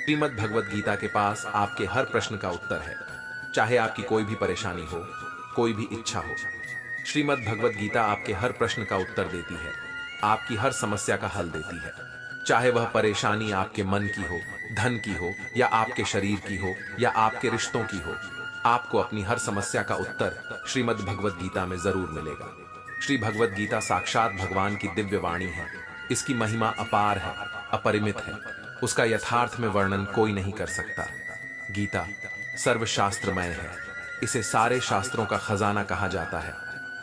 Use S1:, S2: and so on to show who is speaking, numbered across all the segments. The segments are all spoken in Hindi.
S1: श्रीमद् भगवत गीता के पास आपके हर प्रश्न का उत्तर है, चाहे आपकी कोई भी परेशानी हो, कोई भी इच्छा हो। श्रीमद् भगवत गीता आपके हर प्रश्न का उत्तर देती है, आपकी हर समस्या का हल देती है। चाहे वह परेशानी आपके मन की हो, धन की हो, या आपके शरीर की हो, या आपके रिश्तों की हो, आपको अपनी हर समस्या का उत्तर श्रीमद् भगवत गीता में जरूर मिलेगा। श्री भगवत गीता साक्षात भगवान की दिव्य वाणी है। इसकी महिमा अपार है, अपरिमित है। उसका यथार्थ में वर्णन कोई नहीं कर सकता। गीता सर्वशास्त्रमय है। इसे सारे शास्त्रों का खजाना कहा जाता है।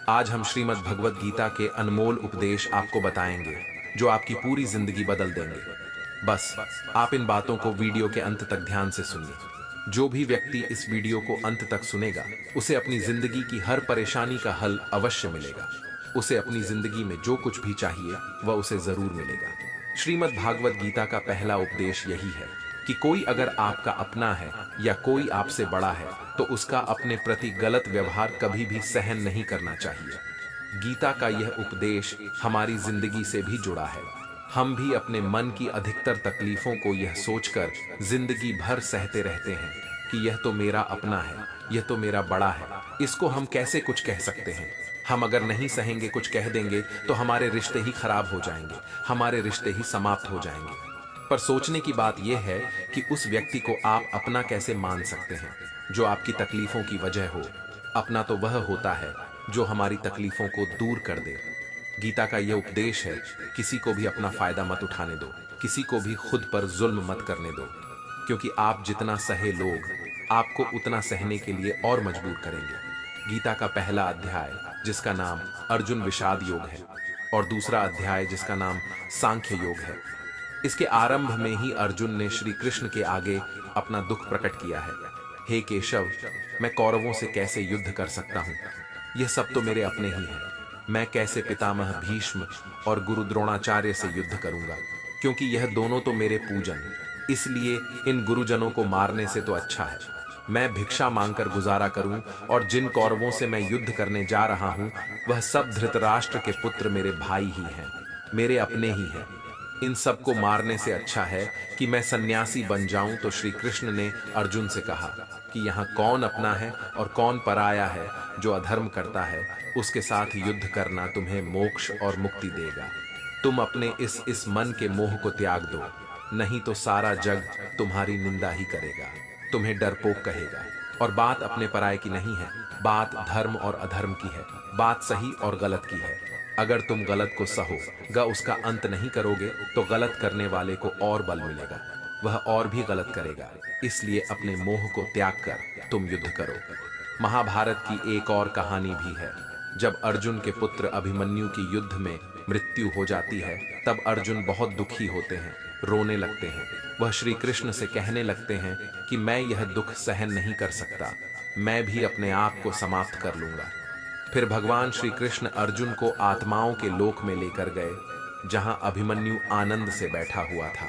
S1: आज हम श्रीमद् भगवत गीता के अनमोल उपदेश आपको बताएंगे, जो आपकी पूरी जिंदगी बदल देंगे। बस आप इन बातों को वीडियो के अंत तक ध्यान से सुनिए। जो भी व्यक्ति इस वीडियो को अंत तक सुनेगा, उसे अपनी जिंदगी की हर परेशानी का हल अवश्य मिलेगा। उसे अपनी जिंदगी में जो कुछ भी चाहिए वह उसे जरूर मिलेगा। श्रीमद् भागवत गीता का पहला उपदेश यही है कि कोई अगर आपका अपना है या कोई आपसे बड़ा है, तो उसका अपने प्रति गलत व्यवहार कभी भी सहन नहीं करना चाहिए। गीता का यह उपदेश हमारी जिंदगी से भी जुड़ा है। हम भी अपने मन की अधिकतर तकलीफों को यह सोचकर जिंदगी भर सहते रहते हैं कि यह तो मेरा अपना है, यह तो मेरा बड़ा है, इसको हम कैसे कुछ कह सकते हैं। हम अगर नहीं सहेंगे, कुछ कह देंगे तो हमारे रिश्ते ही खराब हो जाएंगे, हमारे रिश्ते ही समाप्त हो जाएंगे। पर सोचने की बात यह है कि उस व्यक्ति को आप अपना कैसे मान सकते हैं जो आपकी तकलीफों की वजह हो। अपना तो वह होता है जो हमारी तकलीफों को दूर कर दे। गीता का यह उपदेश है, किसी को भी अपना फायदा मत उठाने दो, किसी को भी खुद पर जुल्म मत करने दो, क्योंकि आप जितना सहे लोग आपको उतना सहने के लिए और मजबूर करेंगे। गीता का पहला अध्याय, जिसका नाम अर्जुन विषाद योग है, और दूसरा अध्याय जिसका नाम सांख्य योग है, इसके आरंभ में ही अर्जुन ने श्री कृष्ण के आगे अपना दुख प्रकट किया है। हे केशव, मैं कौरवों से कैसे युद्ध कर सकता हूँ? यह सब तो मेरे अपने ही हैं। मैं कैसे पितामह भीष्म और गुरु द्रोणाचार्य से युद्ध करूंगा, क्योंकि यह दोनों तो मेरे पूजन। इसलिए इन गुरुजनों को मारने से तो अच्छा है मैं भिक्षा मांगकर गुजारा करूं, और जिन कौरवों से मैं युद्ध करने जा रहा हूं, वह सब धृतराष्ट्र के पुत्र मेरे भाई ही हैं, मेरे अपने ही हैं। इन सब को मारने से अच्छा है कि मैं सन्यासी बन जाऊं। तो श्री कृष्ण ने अर्जुन से कहा कि यहाँ कौन अपना है और कौन पराया है। जो अधर्म करता है उसके साथ युद्ध करना तुम्हें मोक्ष और मुक्ति देगा। तुम अपने इस मन के मोह को त्याग दो, नहीं तो सारा जग तुम्हारी निंदा ही करेगा, तुम्हें डरपोक कहेगा। और बात अपने पराये की नहीं है, बात धर्म और अधर्म की है, बात सही और गलत की है। अगर तुम गलत को सहोगा, उसका अंत नहीं करोगे, तो गलत करने वाले को और बल मिलेगा, वह और भी गलत करेगा। इसलिए अपने मोह को त्याग कर तुम युद्ध करो। महाभारत की एक और कहानी भी है। जब अर्जुन के पुत्र अभिमन्यु की युद्ध में मृत्यु हो जाती है, तब अर्जुन बहुत दुखी होते हैं, रोने लगते हैं। वह श्री कृष्ण से कहने लगते हैं कि मैं यह दुख सहन नहीं कर सकता, मैं भी अपने आप को समाप्त कर लूंगा। फिर भगवान श्री कृष्ण अर्जुन को आत्माओं के लोक में लेकर गए, जहां अभिमन्यु आनंद से बैठा हुआ था।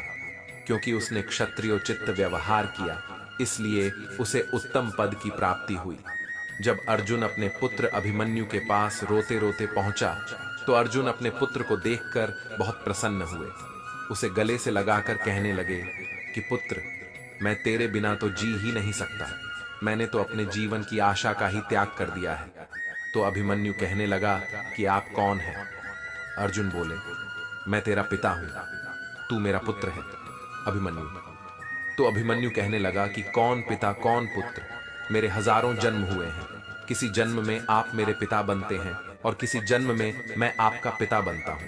S1: क्योंकि उसने क्षत्रियोचित व्यवहार किया, इसलिए उसे उत्तम पद की प्राप्ति हुई। जब अर्जुन अपने पुत्र अभिमन्यु के पास रोते रोते पहुंचा, तो अर्जुन अपने पुत्र को देखकर बहुत प्रसन्न हुए। उसे गले से लगाकर कहने लगे कि पुत्र, मैं तेरे बिना तो जी ही नहीं सकता, मैंने तो अपने जीवन की आशा का ही त्याग कर दिया है। तो अभिमन्यु कहने लगा कि आप कौन हैं? अर्जुन बोले, मैं तेरा पिता हूं, तू मेरा पुत्र है। अभिमन्यु तो अभिमन्यु कहने लगा कि कौन पिता कौन पुत्र, मेरे हजारों जन्म हुए हैं। किसी जन्म में आप मेरे पिता बनते हैं और किसी जन्म में मैं आपका पिता बनता हूं।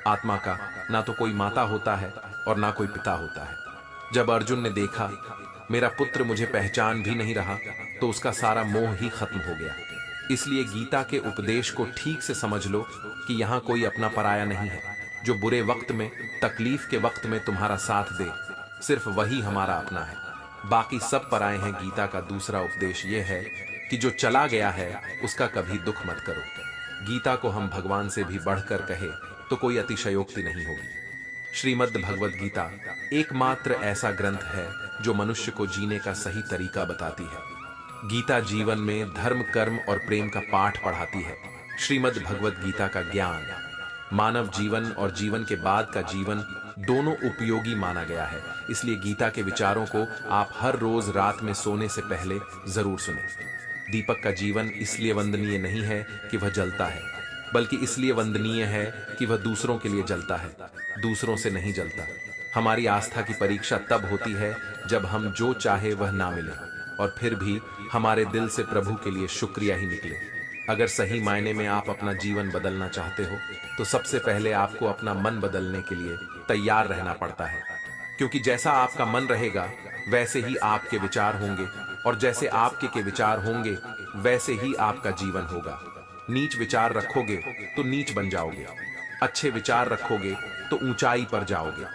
S1: आत्मा का ना तो कोई माता होता है और ना कोई पिता होता है। जब अर्जुन ने देखा मेरा पुत्र मुझे पहचान भी नहीं रहा, तो उसका सारा मोह ही खत्म हो गया। इसलिए गीता के उपदेश को ठीक से समझ लो कि यहाँ कोई अपना पराया नहीं है। जो बुरे वक्त में, तकलीफ के वक्त में तुम्हारा साथ दे, सिर्फ वही हमारा अपना है, बाकी सब पराए हैं। गीता का दूसरा उपदेश यह है कि जो चला गया है उसका कभी दुख मत करो। गीता को हम भगवान से भी बढ़कर कहे तो कोई अतिशयोक्ति नहीं होगी। श्रीमद् भगवत गीता एकमात्र ऐसा ग्रंथ है जो मनुष्य को जीने का सही तरीका बताती है। गीता जीवन में धर्म, कर्म और प्रेम का पाठ पढ़ाती है। श्रीमद् भगवत गीता का ज्ञान मानव जीवन और जीवन के बाद का जीवन दोनों उपयोगी माना गया है। इसलिए गीता के विचारों को आप हर रोज रात में सोने से पहले जरूर सुनें। दीपक का जीवन इसलिए वंदनीय नहीं है कि वह जलता है, बल्कि इसलिए वंदनीय है कि वह दूसरों के लिए जलता है, दूसरों से नहीं जलता। हमारी आस्था की परीक्षा तब होती है जब हम जो चाहे वह ना मिले और फिर भी हमारे दिल से प्रभु के लिए शुक्रिया ही निकले। अगर सही मायने में आप अपना जीवन बदलना चाहते हो तो सबसे पहले आपको अपना मन बदलने के लिए तैयार रहना पड़ता है, क्योंकि जैसा आपका मन रहेगा वैसे ही आपके विचार होंगे, और जैसे आपके के विचार होंगे वैसे ही आपका जीवन होगा। नीच विचार रखोगे तो नीच बन जाओगे, अच्छे विचार रखोगे तो ऊंचाई पर जाओगे।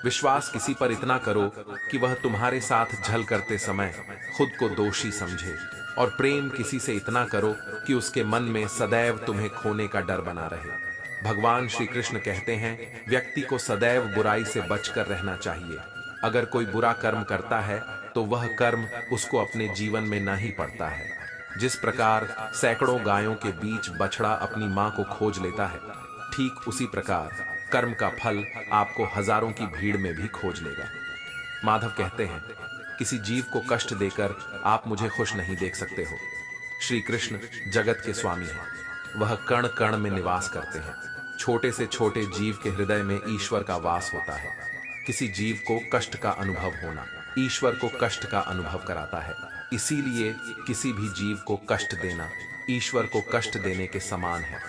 S1: विश्वास किसी पर इतना करो कि वह तुम्हारे साथ छल करते समय खुद को दोषी समझे, और प्रेम किसी से इतना करो कि उसके मन में सदैव तुम्हें खोने का डर बना रहे। भगवान श्री कृष्ण कहते हैं, व्यक्ति को सदैव बुराई से बचकर रहना चाहिए। अगर कोई बुरा कर्म करता है तो वह कर्म उसको अपने जीवन में ना ही पड़ता है। जिस प्रकार सैकड़ों गायों के बीच बछड़ा अपनी मां को खोज लेता है, ठीक उसी प्रकार कर्म का फल आपको हजारों की भीड़ में भी खोज लेगा। माधव कहते हैं, किसी जीव को कष्ट देकर आप मुझे खुश नहीं देख सकते हो। श्री कृष्ण जगत के स्वामी हैं, वह कण कण में निवास करते हैं। छोटे से छोटे जीव के हृदय में ईश्वर का वास होता है। किसी जीव को कष्ट का अनुभव होना ईश्वर को कष्ट का अनुभव कराता है। इसीलिए किसी भी जीव को कष्ट देना ईश्वर को कष्ट देने के समान है।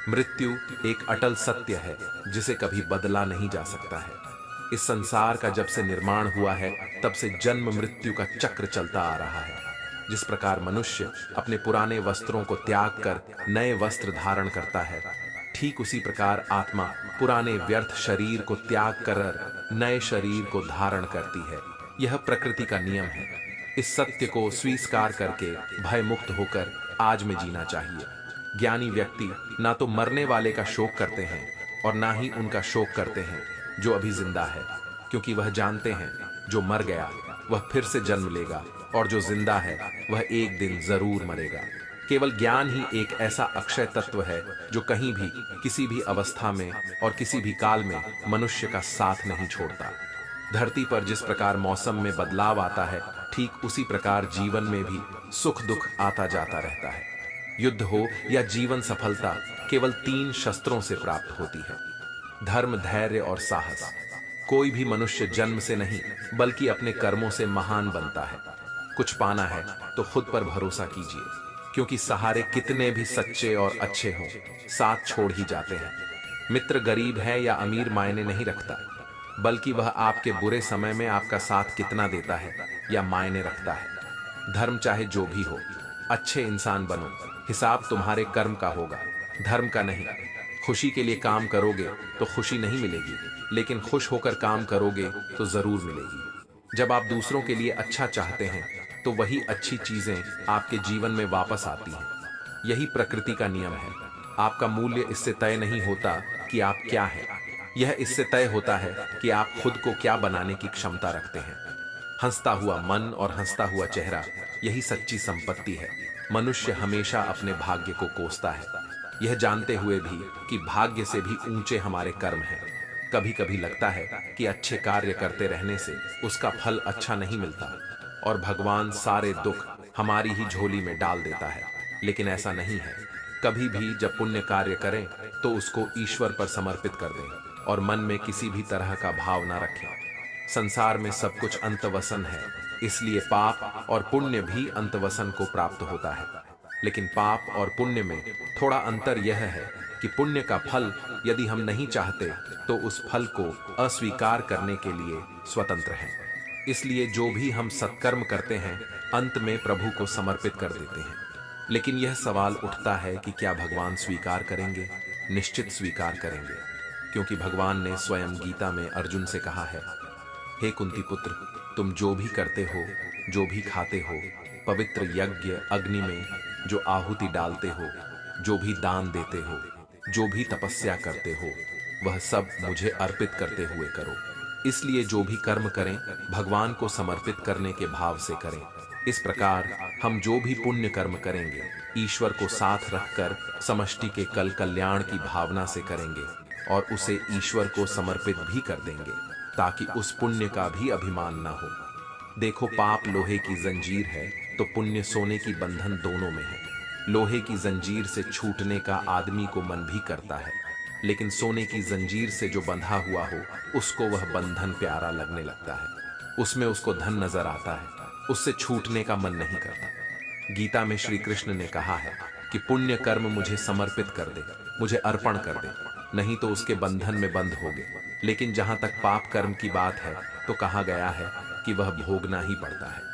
S1: मृत्यु एक अटल सत्य है जिसे कभी बदला नहीं जा सकता है। इस संसार का जब से निर्माण हुआ है तब से जन्म मृत्यु का चक्र चलता आ रहा है। जिस प्रकार मनुष्य अपने पुराने वस्त्रों को त्याग कर नए वस्त्र धारण करता है, ठीक उसी प्रकार आत्मा पुराने व्यर्थ शरीर को त्याग कर नए शरीर को धारण करती है। यह प्रकृति का नियम है। इस सत्य को स्वीकार करके भय मुक्त होकर आज में जीना चाहिए। ज्ञानी व्यक्ति ना तो मरने वाले का शोक करते हैं और ना ही उनका शोक करते हैं जो अभी जिंदा है, क्योंकि वह जानते हैं जो मर गया वह फिर से जन्म लेगा और जो जिंदा है वह एक दिन जरूर मरेगा। केवल ज्ञान ही एक ऐसा अक्षय तत्व है जो कहीं भी किसी भी अवस्था में और किसी भी काल में मनुष्य का साथ नहीं छोड़ता। धरती पर जिस प्रकार मौसम में बदलाव आता है, ठीक उसी प्रकार जीवन में भी सुख दुख आता जाता रहता है। युद्ध हो या जीवन सफलता केवल 3 शस्त्रों से प्राप्त होती है, धर्म, धैर्य और साहस। कोई भी मनुष्य जन्म से नहीं बल्कि अपने कर्मों से महान बनता है। कुछ पाना है तो खुद पर भरोसा कीजिए, क्योंकि सहारे कितने भी सच्चे और अच्छे हों, साथ छोड़ ही जाते हैं। मित्र गरीब है या अमीर मायने नहीं रखता, बल्कि वह आपके बुरे समय में आपका साथ कितना देता है या मायने रखता है। धर्म चाहे जो भी हो, अच्छे इंसान बनो, हिसाब तुम्हारे कर्म का होगा, धर्म का नहीं। खुशी के लिए काम करोगे तो खुशी नहीं मिलेगी, लेकिन खुश होकर काम करोगे तो जरूर मिलेगी। जब आप दूसरों के लिए अच्छा चाहते हैं तो वही अच्छी चीजें आपके जीवन में वापस आती हैं। यही प्रकृति का नियम है। आपका मूल्य इससे तय नहीं होता कि आप क्या हैं, यह इससे तय होता है कि आप खुद को क्या बनाने की क्षमता रखते हैं। हंसता हुआ मन और हंसता हुआ चेहरा, यही सच्ची संपत्ति है। मनुष्य हमेशा अपने भाग्य को कोसता है, यह जानते हुए भी कि भाग्य से भी ऊंचे हमारे कर्म हैं। कभी कभी लगता है कि अच्छे कार्य करते रहने से उसका फल अच्छा नहीं मिलता और भगवान सारे दुख हमारी ही झोली में डाल देता है, लेकिन ऐसा नहीं है। कभी भी जब पुण्य कार्य करें तो उसको ईश्वर पर समर्पित कर दें और मन में किसी भी तरह का भाव ना रखें। संसार में सब कुछ अंतवसन है, इसलिए पाप और पुण्य भी अंतवसन को प्राप्त होता है। लेकिन पाप और पुण्य में थोड़ा अंतर यह है कि पुण्य का फल यदि हम नहीं चाहते तो उस फल को अस्वीकार करने के लिए स्वतंत्र हैं। इसलिए जो भी हम सत्कर्म करते हैं अंत में प्रभु को समर्पित कर देते हैं। लेकिन यह सवाल उठता है कि क्या भगवान स्वीकार करेंगे? निश्चित स्वीकार करेंगे, क्योंकि भगवान ने स्वयं गीता में अर्जुन से कहा है, हे कुंती पुत्र, तुम जो भी करते हो, जो भी खाते हो, पवित्र यज्ञ अग्नि में जो आहुति डालते हो, जो भी दान देते हो, जो भी तपस्या करते हो, वह सब मुझे अर्पित करते हुए करो। इसलिए जो भी कर्म करें भगवान को समर्पित करने के भाव से करें। इस प्रकार हम जो भी पुण्य कर्म करेंगे ईश्वर को साथ रखकर समष्टि के कल्याण की भावना से करेंगे और उसे ईश्वर को समर्पित भी कर देंगे। ताकि उस पुण्य का भी अभिमान न हो। देखो, पाप लोहे की जंजीर है तो पुण्य सोने की बंधन दोनों में है। लोहे की जंजीर से छूटने का आदमी को मन भी करता है, लेकिन सोने की जंजीर से जो बंधा हुआ हो उसको वह बंधन प्यारा लगने लगता है। उसमें उसको धन नजर आता है, उससे छूटने का मन नहीं करता। गीता में श्री कृष्ण ने कहा है कि पुण्य कर्म मुझे समर्पित कर दे, मुझे अर्पण कर दे, नहीं तो उसके बंधन में बंध होगे। लेकिन जहां तक पाप कर्म की बात है तो कहा गया है कि वह भोगना ही पड़ता है।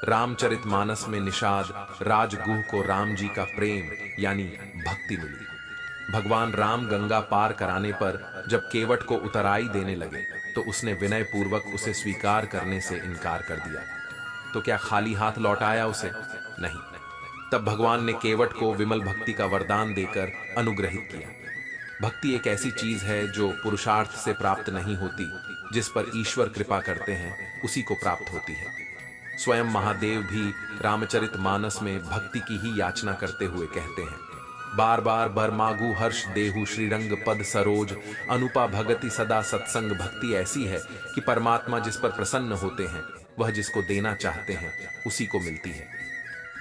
S1: रामचरितमानस में निषाद राजगुह को राम जी का प्रेम यानी भक्ति मिली। भगवान राम गंगा पार कराने पर जब केवट को उतराई देने लगे तो उसने विनय पूर्वक उसे स्वीकार करने से इनकार कर दिया। तो क्या खाली हाथ लौटाया उसे? नहीं। तब भगवान ने केवट को विमल भक्ति का वरदान देकर अनुग्रहित किया। भक्ति एक ऐसी चीज है जो पुरुषार्थ से प्राप्त नहीं होती, जिस पर ईश्वर कृपा करते हैं उसी को प्राप्त होती है। स्वयं महादेव भी रामचरितमानस में भक्ति की ही याचना करते हुए कहते हैं, बार बार बर मागू हर्ष देहु श्रीरंग पद सरोज, अनुपा भगति सदा सत्संग। भक्ति ऐसी है कि परमात्मा जिस पर प्रसन्न होते हैं वह जिसको देना चाहते हैं उसी को मिलती है।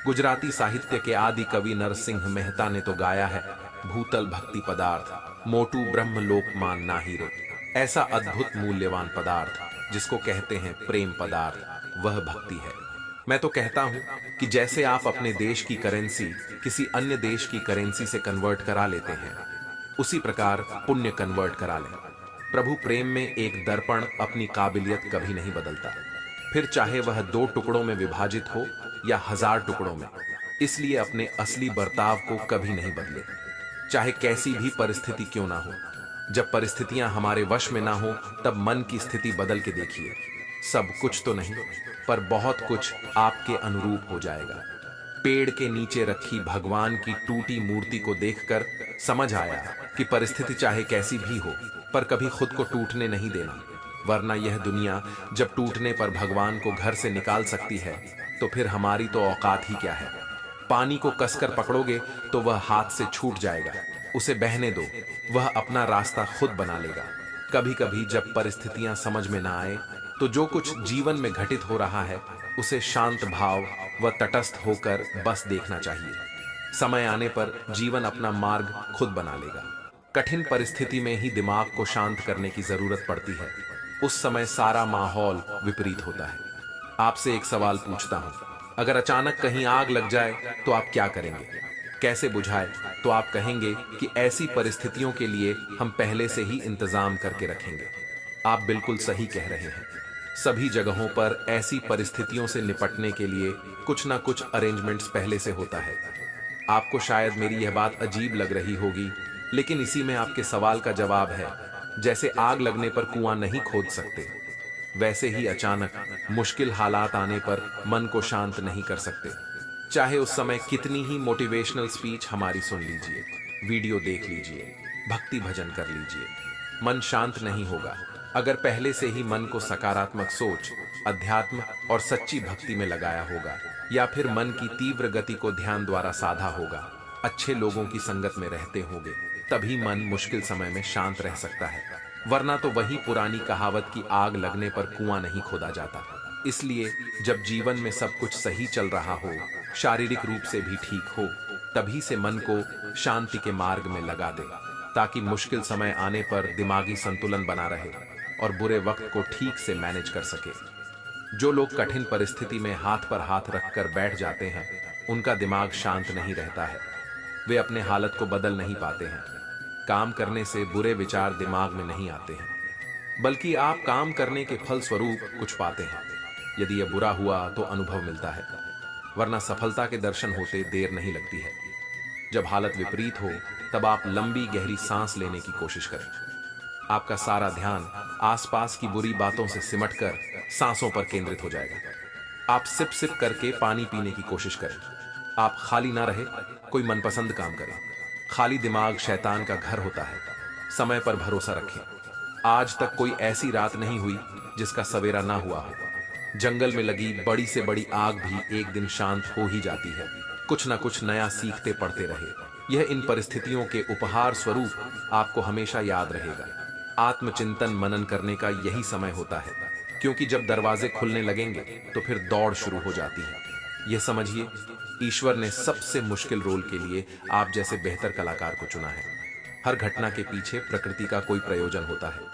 S1: गुजराती साहित्य के आदि कवि नरसिंह मेहता ने तो गाया है, भूतल भक्ति पदार्थ मोटू ब्रह्म लोक मान नाही रे। ऐसा अद्भुत मूल्यवान पदार्थ जिसको कहते हैं प्रेम पदार्थ, वह भक्ति है। मैं तो कहता हूं कि जैसे आप अपने देश की करेंसी किसी अन्य देश की करेंसी से कन्वर्ट करा लेते हैं, उसी प्रकार पुण्य कन्वर्ट करा लें। प्रभु प्रेम में एक दर्पण अपनी काबिलियत कभी नहीं बदलता, फिर चाहे वह 2 टुकड़ों में विभाजित हो या 1000 टुकड़ों में। इसलिए अपने असली बर्ताव को कभी नहीं बदले, चाहे कैसी भी परिस्थिति क्यों ना हो। जब परिस्थितियां हमारे वश में ना हो तब मन की स्थिति बदल के देखिए। सब कुछ तो नहीं, पर बहुत कुछ आपके अनुरूप हो जाएगा। पेड़ के नीचे रखी भगवान की टूटी मूर्ति को देखकर समझ आया कि परिस्थिति चाहे कैसी भी हो, पर कभी खुद को टूटने नहीं देना, वरना यह दुनिया जब टूटने पर भगवान को घर से निकाल सकती है तो फिर हमारी तो औकात ही क्या है। पानी को कसकर पकड़ोगे तो वह हाथ से छूट जाएगा, उसे बहने दो, वह अपना रास्ता खुद बना लेगा। कभी कभी जब परिस्थितियां समझ में ना आए तो जो कुछ जीवन में घटित हो रहा है उसे शांत भाव व तटस्थ होकर बस देखना चाहिए। समय आने पर जीवन अपना मार्ग खुद बना लेगा। कठिन परिस्थिति में ही दिमाग को शांत करने की जरूरत पड़ती है, उस समय सारा माहौल विपरीत होता है। आपसे एक सवाल पूछता हूं, अगर अचानक कहीं आग लग जाए तो आप क्या करेंगे? कैसे बुझाए? तो आप कहेंगे कि ऐसी परिस्थितियों के लिए हम पहले से ही इंतजाम करके रखेंगे। आप बिल्कुल सही कह रहे हैं। सभी जगहों पर ऐसी परिस्थितियों से निपटने के लिए कुछ ना कुछ अरेंजमेंट्स पहले से होता है। आपको शायद मेरी यह बात अजीब लग रही होगी, लेकिन इसी में आपके सवाल का जवाब है। जैसे आग लगने पर कुआं नहीं खोद सकते, वैसे ही अचानक मुश्किल हालात आने पर मन को शांत नहीं कर सकते। चाहे उस समय कितनी ही मोटिवेशनल स्पीच हमारी सुन लीजिए, वीडियो देख लीजिए, भक्ति भजन कर लीजिए, मन शांत नहीं होगा अगर पहले से ही मन को सकारात्मक सोच, अध्यात्म और सच्ची भक्ति में लगाया होगा, या फिर मन की तीव्र गति को ध्यान द्वारा साधा होगा, अच्छे लोगों की संगत में रहते होंगे, तभी मन मुश्किल समय में शांत रह सकता है। वरना तो वही पुरानी कहावत की आग लगने पर कुआं नहीं खोदा जाता। इसलिए जब जीवन में सब कुछ सही चल रहा हो, शारीरिक रूप से भी ठीक हो, तभी से मन को शांति के मार्ग में लगा दे, ताकि मुश्किल समय आने पर दिमागी संतुलन बना रहे और बुरे वक्त को ठीक से मैनेज कर सके। जो लोग कठिन परिस्थिति में हाथ पर हाथ रखकर बैठ जाते हैं, उनका दिमाग शांत नहीं रहता है, वे अपने हालत को बदल नहीं पाते हैं। काम करने से बुरे विचार दिमाग में नहीं आते हैं, बल्कि आप काम करने के फल स्वरूप कुछ पाते हैं। यदि यह बुरा हुआ तो अनुभव मिलता है, वरना सफलता के दर्शन होते देर नहीं लगती है। जब हालत विपरीत हो तब आप लंबी गहरी सांस लेने की कोशिश करें। आपका सारा ध्यान आसपास की बुरी बातों से सिमटकर सांसों पर केंद्रित हो जाएगा। आप सिप सिप करके पानी पीने की कोशिश करें। आप खाली ना रहे, कोई मनपसंद काम करें। खाली दिमाग शैतान का घर होता है। समय पर भरोसा रखें। आज तक कोई ऐसी रात नहीं हुई जिसका सवेरा ना हुआ हो। जंगल में लगी बड़ी से बड़ी आग भी एक दिन शांत हो ही जाती है। कुछ ना कुछ नया सीखते पढ़ते रहे। यह इन परिस्थितियों के उपहार स्वरूप आपको हमेशा याद रहेगा। आत्मचिंतन मनन करने का यही समय होता है, क्योंकि जब दरवाजे खुलने लगेंगे तो फिर दौड़ शुरू हो जाती है। यह समझिए, ईश्वर ने सबसे मुश्किल रोल के लिए आप जैसे बेहतर कलाकार को चुना है। हर घटना के पीछे प्रकृति का कोई प्रयोजन होता है।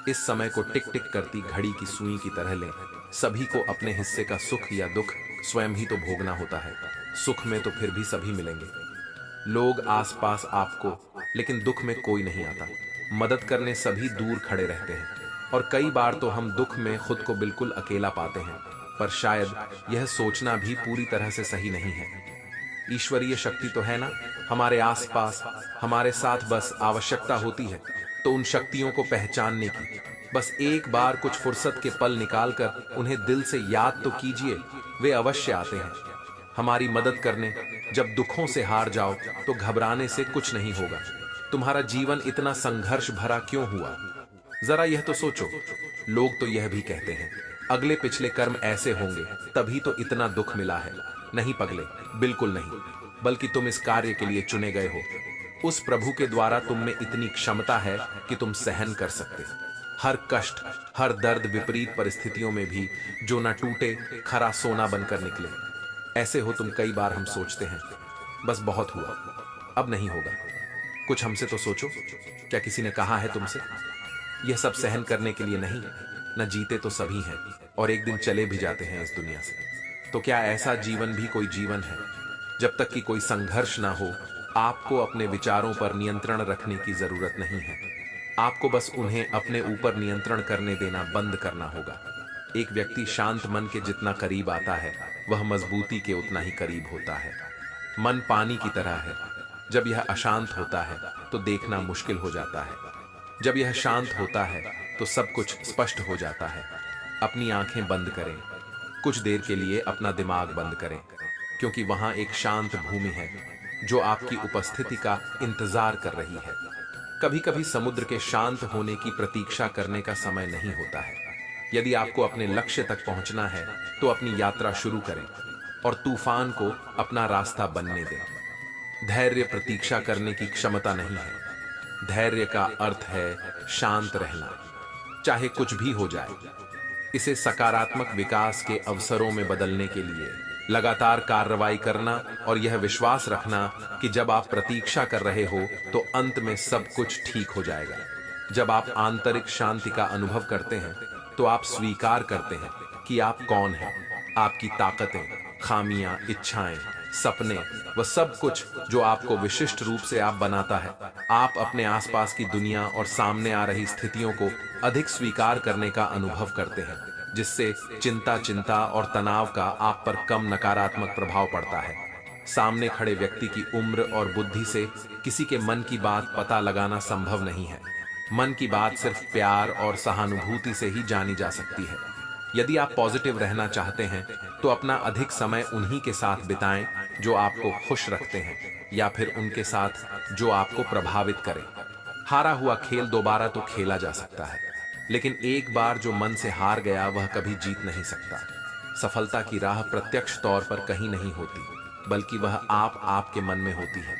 S1: इस समय को टिक टिक करती घड़ी की सुई की तरह लें। सभी को अपने हिस्से का सुख या दुख स्वयं ही तो भोगना होता है। सुख में तो फिर भी सभी मिलेंगे, लोग आसपास आपको, लेकिन दुख में कोई नहीं आता। मदद करने सभी दूर खड़े रहते हैं, और कई बार तो हम दुख में खुद को बिल्कुल अकेला पाते हैं। पर शायद यह सोचना भी पूरी तरह से सही नहीं है। ईश्वरीय शक्ति तो है ना हमारे आसपास, हमारे साथ, बस आवश्यकता होती है तो उन शक्तियों को पहचानने की। बस एक बार कुछ फुर्सत के पल निकालकर उन्हें दिल से याद तो कीजिए, वे अवश्य आते हैं हमारी मदद करने। जब दुखों से हार जाओ तो घबराने से कुछ नहीं होगा। तुम्हारा जीवन इतना संघर्ष भरा क्यों हुआ, जरा यह तो सोचो। लोग तो यह भी कहते हैं अगले पिछले कर्म ऐसे होंगे तभी तो इतना दुख मिला है। नहीं पगले, बिल्कुल नहीं, बल्कि तुम इस कार्य के लिए चुने गए हो। उस प्रभु के द्वारा तुम में इतनी क्षमता है कि तुम सहन कर सकते। हर कष्ट, हर दर्द, विपरीत परिस्थितियों में भी जो न टूटे, खरा सोना बनकर निकले। ऐसे हो तुम। कई बार हम सोचते हैं बस बहुत हुआ, अब नहीं होगा। कुछ हमसे तो सोचो। क्या किसी ने कहा है तुमसे यह सब सहन करने के लिए नहीं? न जीते तो सभी हैं, और एक दिन चले भी जाते हैं इस दुनिया से। तो क्या ऐसा जीवन भी कोई जीवन है? जब तक कि कोई संघर्ष ना हो, आपको अपने विचारों पर नियंत्रण रखने की जरूरत नहीं है। आपको बस उन्हें अपने ऊपर नियंत्रण करने देना बंद करना होगा। एक व्यक्ति शांत मन के जितना करीब आता है, वह मजबूती के उतना ही करीब होता है। मन पानी की तरह है, जब यह अशांत होता है तो देखना मुश्किल हो जाता है। जब यह शांत होता है तो सब कुछ स्पष्ट हो जाता है। अपनी आंखें बंद करें, कुछ देर के लिए अपना दिमाग बंद करें, क्योंकि वहां एक शांत भूमि है जो आपकी उपस्थिति का इंतजार कर रही है। कभी कभी समुद्र के शांत होने की प्रतीक्षा करने का समय नहीं होता है। यदि आपको अपने लक्ष्य तक पहुंचना है तो अपनी यात्रा शुरू करें और तूफान को अपना रास्ता बनने दें। धैर्य प्रतीक्षा करने की क्षमता नहीं है। धैर्य का अर्थ है शांत रहना, चाहे कुछ भी हो जाए। इसे सकारात्मक विकास के अवसरों में बदलने के लिए लगातार कार्रवाई करना और यह विश्वास रखना कि जब आप प्रतीक्षा कर रहे हो तो अंत में सब कुछ ठीक हो जाएगा। जब आप आंतरिक शांति का अनुभव करते हैं तो आप स्वीकार करते हैं कि आप कौन हैं। आपकी ताकतें, खामियां, इच्छाएं, सपने, वह सब कुछ जो आपको विशिष्ट रूप से आप बनाता है। आप अपने आसपास की दुनिया और सामने आ रही स्थितियों को अधिक स्वीकार करने का अनुभव करते हैं, जिससे चिंता और तनाव का आप पर कम नकारात्मक प्रभाव पड़ता है। सामने खड़े व्यक्ति की उम्र और बुद्धि से किसी के मन की बात पता लगाना संभव नहीं है। मन की बात सिर्फ प्यार और सहानुभूति से ही जानी जा सकती है। यदि आप पॉजिटिव रहना चाहते हैं तो अपना अधिक समय उन्हीं के साथ बिताएं जो आपको खुश रखते हैं, या फिर उनके साथ जो आपको प्रभावित करें। हारा हुआ खेल दोबारा तो खेला जा सकता है, लेकिन एक बार जो मन से हार गया वह कभी जीत नहीं सकता। सफलता की राह प्रत्यक्ष तौर पर कहीं नहीं होती, बल्कि वह आपके मन में होती है।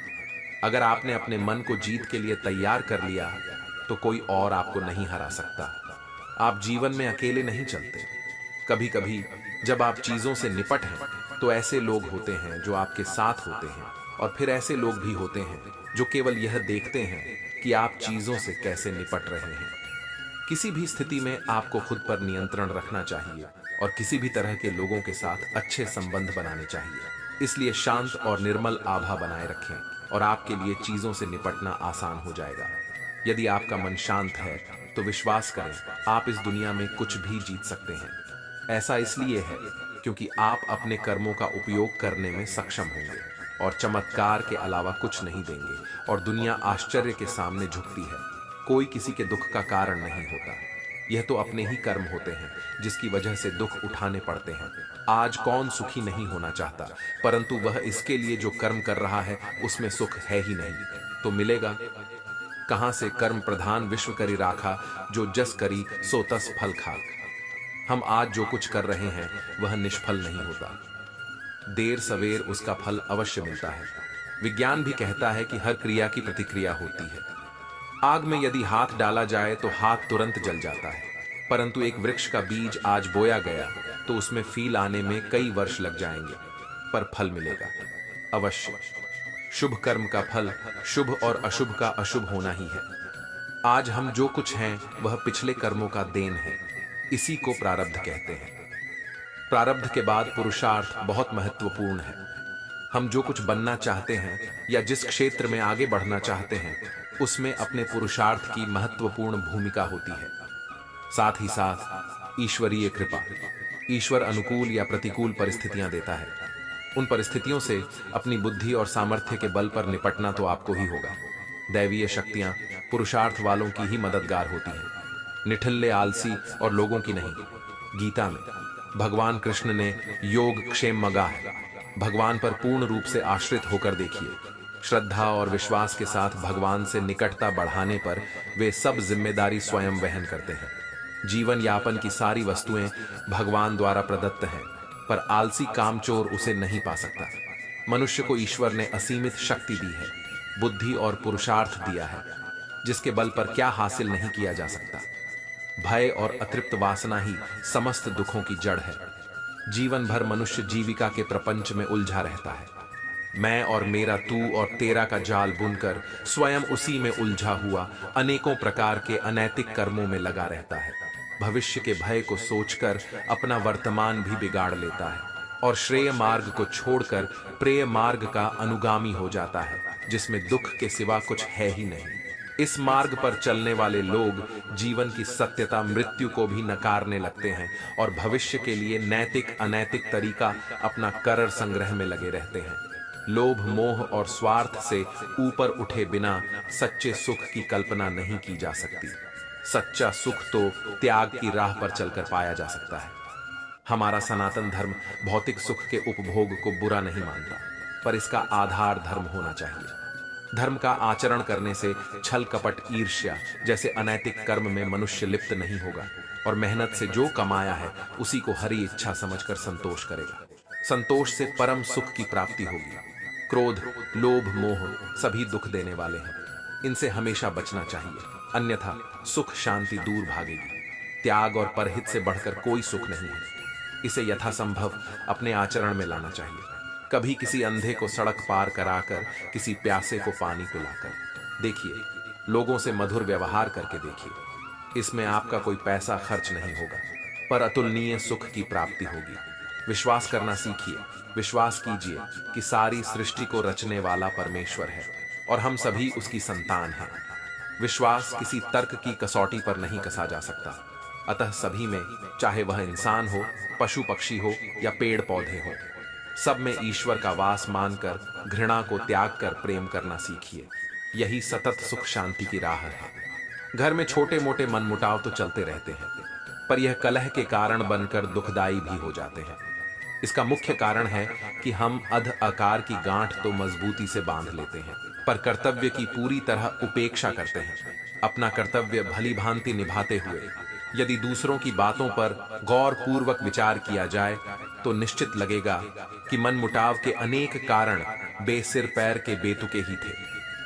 S1: अगर आपने अपने मन को जीत के लिए तैयार कर लिया तो कोई और आपको नहीं हरा सकता। आप जीवन में अकेले नहीं चलते। कभी कभी जब आप चीजों से निपट हैं तो ऐसे लोग होते हैं जो आपके साथ होते हैं, और फिर ऐसे लोग भी होते हैं जो केवल यह देखते हैं कि आप चीजों से कैसे निपट रहे हैं। किसी भी स्थिति में आपको खुद पर नियंत्रण रखना चाहिए और किसी भी तरह के लोगों के साथ अच्छे संबंध बनाने चाहिए। इसलिए शांत और निर्मल आभा बनाए रखें और आपके लिए चीजों से निपटना आसान हो जाएगा। यदि आपका मन शांत है तो विश्वास करें, आप इस दुनिया में कुछ भी जीत सकते हैं। ऐसा इसलिए है क्योंकि आप अपने कर्मों का उपयोग करने में सक्षम होंगे और चमत्कार के अलावा कुछ नहीं देंगे, और दुनिया आश्चर्य के सामने झुकती है। कोई किसी के दुख का कारण नहीं होता। यह तो अपने ही कर्म होते हैं जिसकी वजह से दुख उठाने पड़ते हैं। आज कौन सुखी नहीं होना चाहता, परंतु वह इसके लिए जो कर्म कर रहा है उसमें सुख है ही नहीं, तो मिलेगा कहां से? कर्म प्रधान विश्व करी राखा, जो जस करी सो तस फल खा। हम आज जो कुछ कर रहे हैं वह निष्फल नहीं होता, देर सवेर उसका फल अवश्य मिलता है। विज्ञान भी कहता है कि हर क्रिया की प्रतिक्रिया होती है। आग में यदि हाथ डाला जाए तो हाथ तुरंत जल जाता है, परंतु एक वृक्ष का बीज आज बोया गया तो उसमें फील आने में कई वर्ष लग जाएंगे, पर फल मिलेगा अवश्य। शुभ कर्म का फल शुभ और अशुभ का अशुभ होना ही है। आज हम जो कुछ हैं वह पिछले कर्मों का देन है, इसी को प्रारब्ध कहते हैं। प्रारब्ध के बाद पुरुषार्थ बहुत महत्वपूर्ण है। हम जो कुछ बनना चाहते हैं या जिस क्षेत्र में आगे बढ़ना चाहते हैं उसमें अपने पुरुषार्थ की महत्वपूर्ण भूमिका होती है। साथ ही साथ ईश्वरीय कृपा, ईश्वर अनुकूल या प्रतिकूल परिस्थितियां देता है। उन परिस्थितियों से अपनी बुद्धि और सामर्थ्य के बल पर निपटना तो आपको ही होगा। दैवीय शक्तियां पुरुषार्थ वालों की ही मददगार होती हैं, निठल्ले आलसी और लोगों की नहीं। गीता में भगवान कृष्ण ने योग क्षेम मगा है। भगवान पर पूर्ण रूप से आश्रित होकर देखिए। श्रद्धा और विश्वास के साथ भगवान से निकटता बढ़ाने पर वे सब जिम्मेदारी स्वयं वहन करते हैं। जीवन यापन की सारी वस्तुएं भगवान द्वारा प्रदत्त हैं, पर आलसी कामचोर उसे नहीं पा सकता। मनुष्य को ईश्वर ने असीमित शक्ति दी है, बुद्धि और पुरुषार्थ दिया है, जिसके बल पर क्या हासिल नहीं किया जा सकता। भय और अतृप्त वासना ही समस्त दुखों की जड़ है। जीवन भर मनुष्य जीविका के प्रपंच में उलझा रहता है। मैं और मेरा, तू और तेरा का जाल बुनकर स्वयं उसी में उलझा हुआ अनेकों प्रकार के अनैतिक कर्मों में लगा रहता है। भविष्य के भय को सोचकर अपना वर्तमान भी बिगाड़ लेता है और श्रेय मार्ग को छोड़कर प्रेय मार्ग का अनुगामी हो जाता है, जिसमें दुख के सिवा कुछ है ही नहीं। इस मार्ग पर चलने वाले लोग जीवन की सत्यता, मृत्यु को भी नकारने लगते हैं और भविष्य के लिए नैतिक अनैतिक तरीका अपना कर संग्रह में लगे रहते हैं। लोभ, मोह और स्वार्थ से ऊपर उठे बिना सच्चे सुख की कल्पना नहीं की जा सकती। सच्चा सुख तो त्याग की राह पर चलकर पाया जा सकता है। हमारा सनातन धर्म भौतिक सुख के उपभोग को बुरा नहीं मानता, पर इसका आधार धर्म होना चाहिए। धर्म का आचरण करने से छल, कपट, ईर्ष्या जैसे अनैतिक कर्म में मनुष्य लिप्त नहीं होगा और मेहनत से जो कमाया है उसी को हरी इच्छा समझकर संतोष करेगा। संतोष से परम सुख की प्राप्ति होगी। क्रोध, लोभ, मोह सभी दुख देने वाले हैं, इनसे हमेशा बचना चाहिए, अन्यथा सुख शांति दूर भागेगी। त्याग और परहित से बढ़कर कोई सुख नहीं है। इसे यथासंभव अपने आचरण में लाना चाहिए। कभी किसी अंधे को सड़क पार कराकर, किसी प्यासे को पानी पिलाकर देखिए, लोगों से मधुर व्यवहार करके देखिए। इसमें आपका कोई पैसा खर्च नहीं होगा, पर अतुलनीय सुख की प्राप्ति होगी। विश्वास करना सीखिए। विश्वास कीजिए कि सारी सृष्टि को रचने वाला परमेश्वर है और हम सभी उसकी संतान हैं। विश्वास किसी तर्क की कसौटी पर नहीं कसा जा सकता। अतः सभी में, चाहे वह इंसान हो, पशु पक्षी हो या पेड़ पौधे हो, सब में ईश्वर का वास मानकर घृणा को त्याग कर प्रेम करना सीखिए। यही सतत सुख शांति की राह है। घर में छोटे मोटे मनमुटाव तो चलते रहते हैं, पर यह कलह के कारण बनकर दुखदायी भी हो जाते हैं। इसका मुख्य कारण है कि हम अध आकार की गांठ तो मजबूती से बांध लेते हैं, पर कर्तव्य की पूरी तरह उपेक्षा करते हैं। अपना कर्तव्य भली भांति निभाते हुए यदि दूसरों की बातों पर गौर पूर्वक विचार किया जाए तो निश्चित लगेगा कि मनमुटाव के अनेक कारण बेसिर पैर के बेतुके ही थे।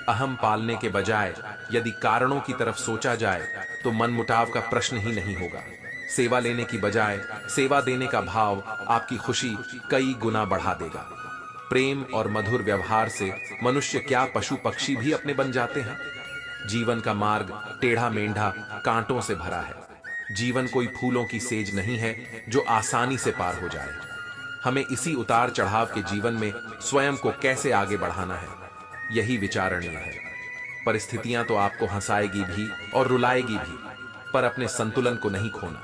S1: अहम पालने के बजाय यदि कारणों की तरफ सोचा जाए तो मनमुटाव का प्रश्न ही नहीं होगा। सेवा लेने की बजाय सेवा देने का भाव आपकी खुशी कई गुना बढ़ा देगा। प्रेम और मधुर व्यवहार से मनुष्य क्या पशु पक्षी भी अपने बन जाते हैं। जीवन का मार्ग टेढ़ा मेंढा कांटों से भरा है। जीवन कोई फूलों की सेज नहीं है जो आसानी से पार हो जाए। हमें इसी उतार चढ़ाव के जीवन में स्वयं को कैसे आगे बढ़ाना है, यही विचारणीय है। परिस्थितियां तो आपको हंसाएगी भी और रुलाएगी भी, पर अपने संतुलन को नहीं खोना।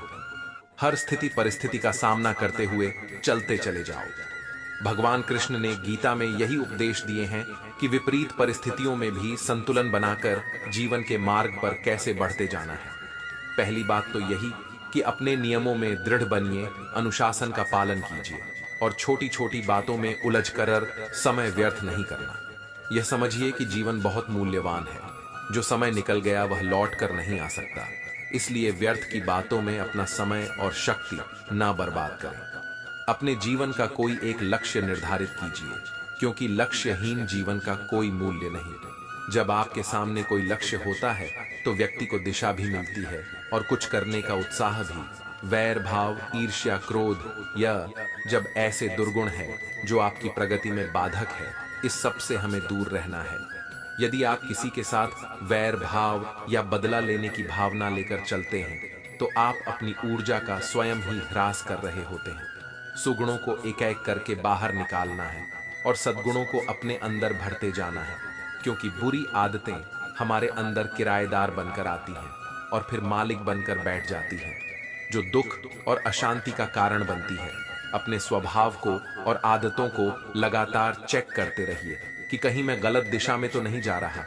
S1: हर स्थिति परिस्थिति का सामना करते हुए चलते चले जाओ। भगवान कृष्ण ने गीता में यही उपदेश दिए हैं कि विपरीत परिस्थितियों में भी संतुलन बनाकर जीवन के मार्ग पर कैसे बढ़ते जाना है। पहली बात तो यही कि अपने नियमों में दृढ़ बनिए, अनुशासन का पालन कीजिए और छोटी छोटी बातों में उलझकर समय व्यर्थ नहीं करना। यह समझिए कि जीवन बहुत मूल्यवान है। जो समय निकल गया वह लौट कर नहीं आ सकता, इसलिए व्यर्थ की बातों में अपना समय और शक्ति ना बर्बाद करें। अपने जीवन का कोई एक लक्ष्य निर्धारित कीजिए, क्योंकि लक्ष्यहीन जीवन का कोई मूल्य नहीं। जब आपके सामने कोई लक्ष्य होता है तो व्यक्ति को दिशा भी मिलती है और कुछ करने का उत्साह भी। वैर भाव, ईर्ष्या, क्रोध यह जब ऐसे दुर्गुण हैं जो आपकी प्रगति में बाधक है, इस सब से हमें दूर रहना है। यदि आप किसी के साथ वैर भाव या बदला लेने की भावना लेकर चलते हैं तो आप अपनी ऊर्जा का स्वयं ही ह्रास कर रहे होते हैं। सुगुणों को एक एक करके बाहर निकालना है और सद्गुणों को अपने अंदर भरते जाना है, क्योंकि बुरी आदतें हमारे अंदर किराएदार बनकर आती हैं और फिर मालिक बनकर बैठ जाती हैं, जो दुख और अशांति का कारण बनती है। अपने स्वभाव को और आदतों को लगातार चेक करते रहिए कि कहीं मैं गलत दिशा में तो नहीं जा रहा।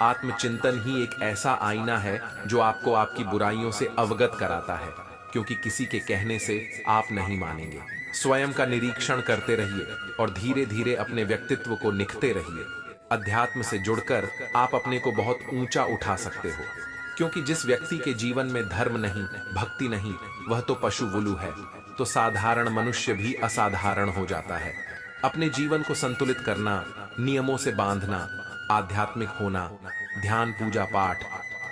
S1: आत्मचिंतन ही एक ऐसा आईना है जो आपको आपकी बुराइयों से अवगत कराता है, क्योंकि किसी के कहने से आप नहीं मानेंगे। स्वयं का निरीक्षण करते रहिए और धीरे धीरे अपने व्यक्तित्व को निखते रहिए। अध्यात्म से जुड़कर आप अपने को बहुत ऊंचा उठा सकते हो, क्योंकि जिस व्यक्ति के जीवन में धर्म नहीं, भक्ति नहीं, वह तो पशुवुलु है। तो साधारण मनुष्य भी असाधारण हो जाता है। अपने जीवन को संतुलित करना, नियमों से बांधना, आध्यात्मिक होना, ध्यान, पूजा पाठ,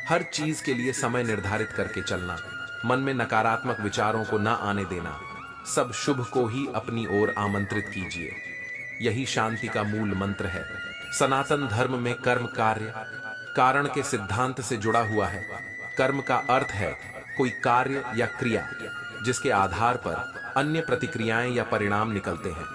S1: हर चीज के लिए समय निर्धारित करके चलना, मन में नकारात्मक विचारों को न आने देना, सब शुभ को ही अपनी ओर आमंत्रित कीजिए। यही शांति का मूल मंत्र है। सनातन धर्म में कर्म कार्य कारण के सिद्धांत से जुड़ा हुआ है। कर्म का अर्थ है कोई कार्य या क्रिया जिसके आधार पर अन्य प्रतिक्रियाएं या परिणाम निकलते हैं।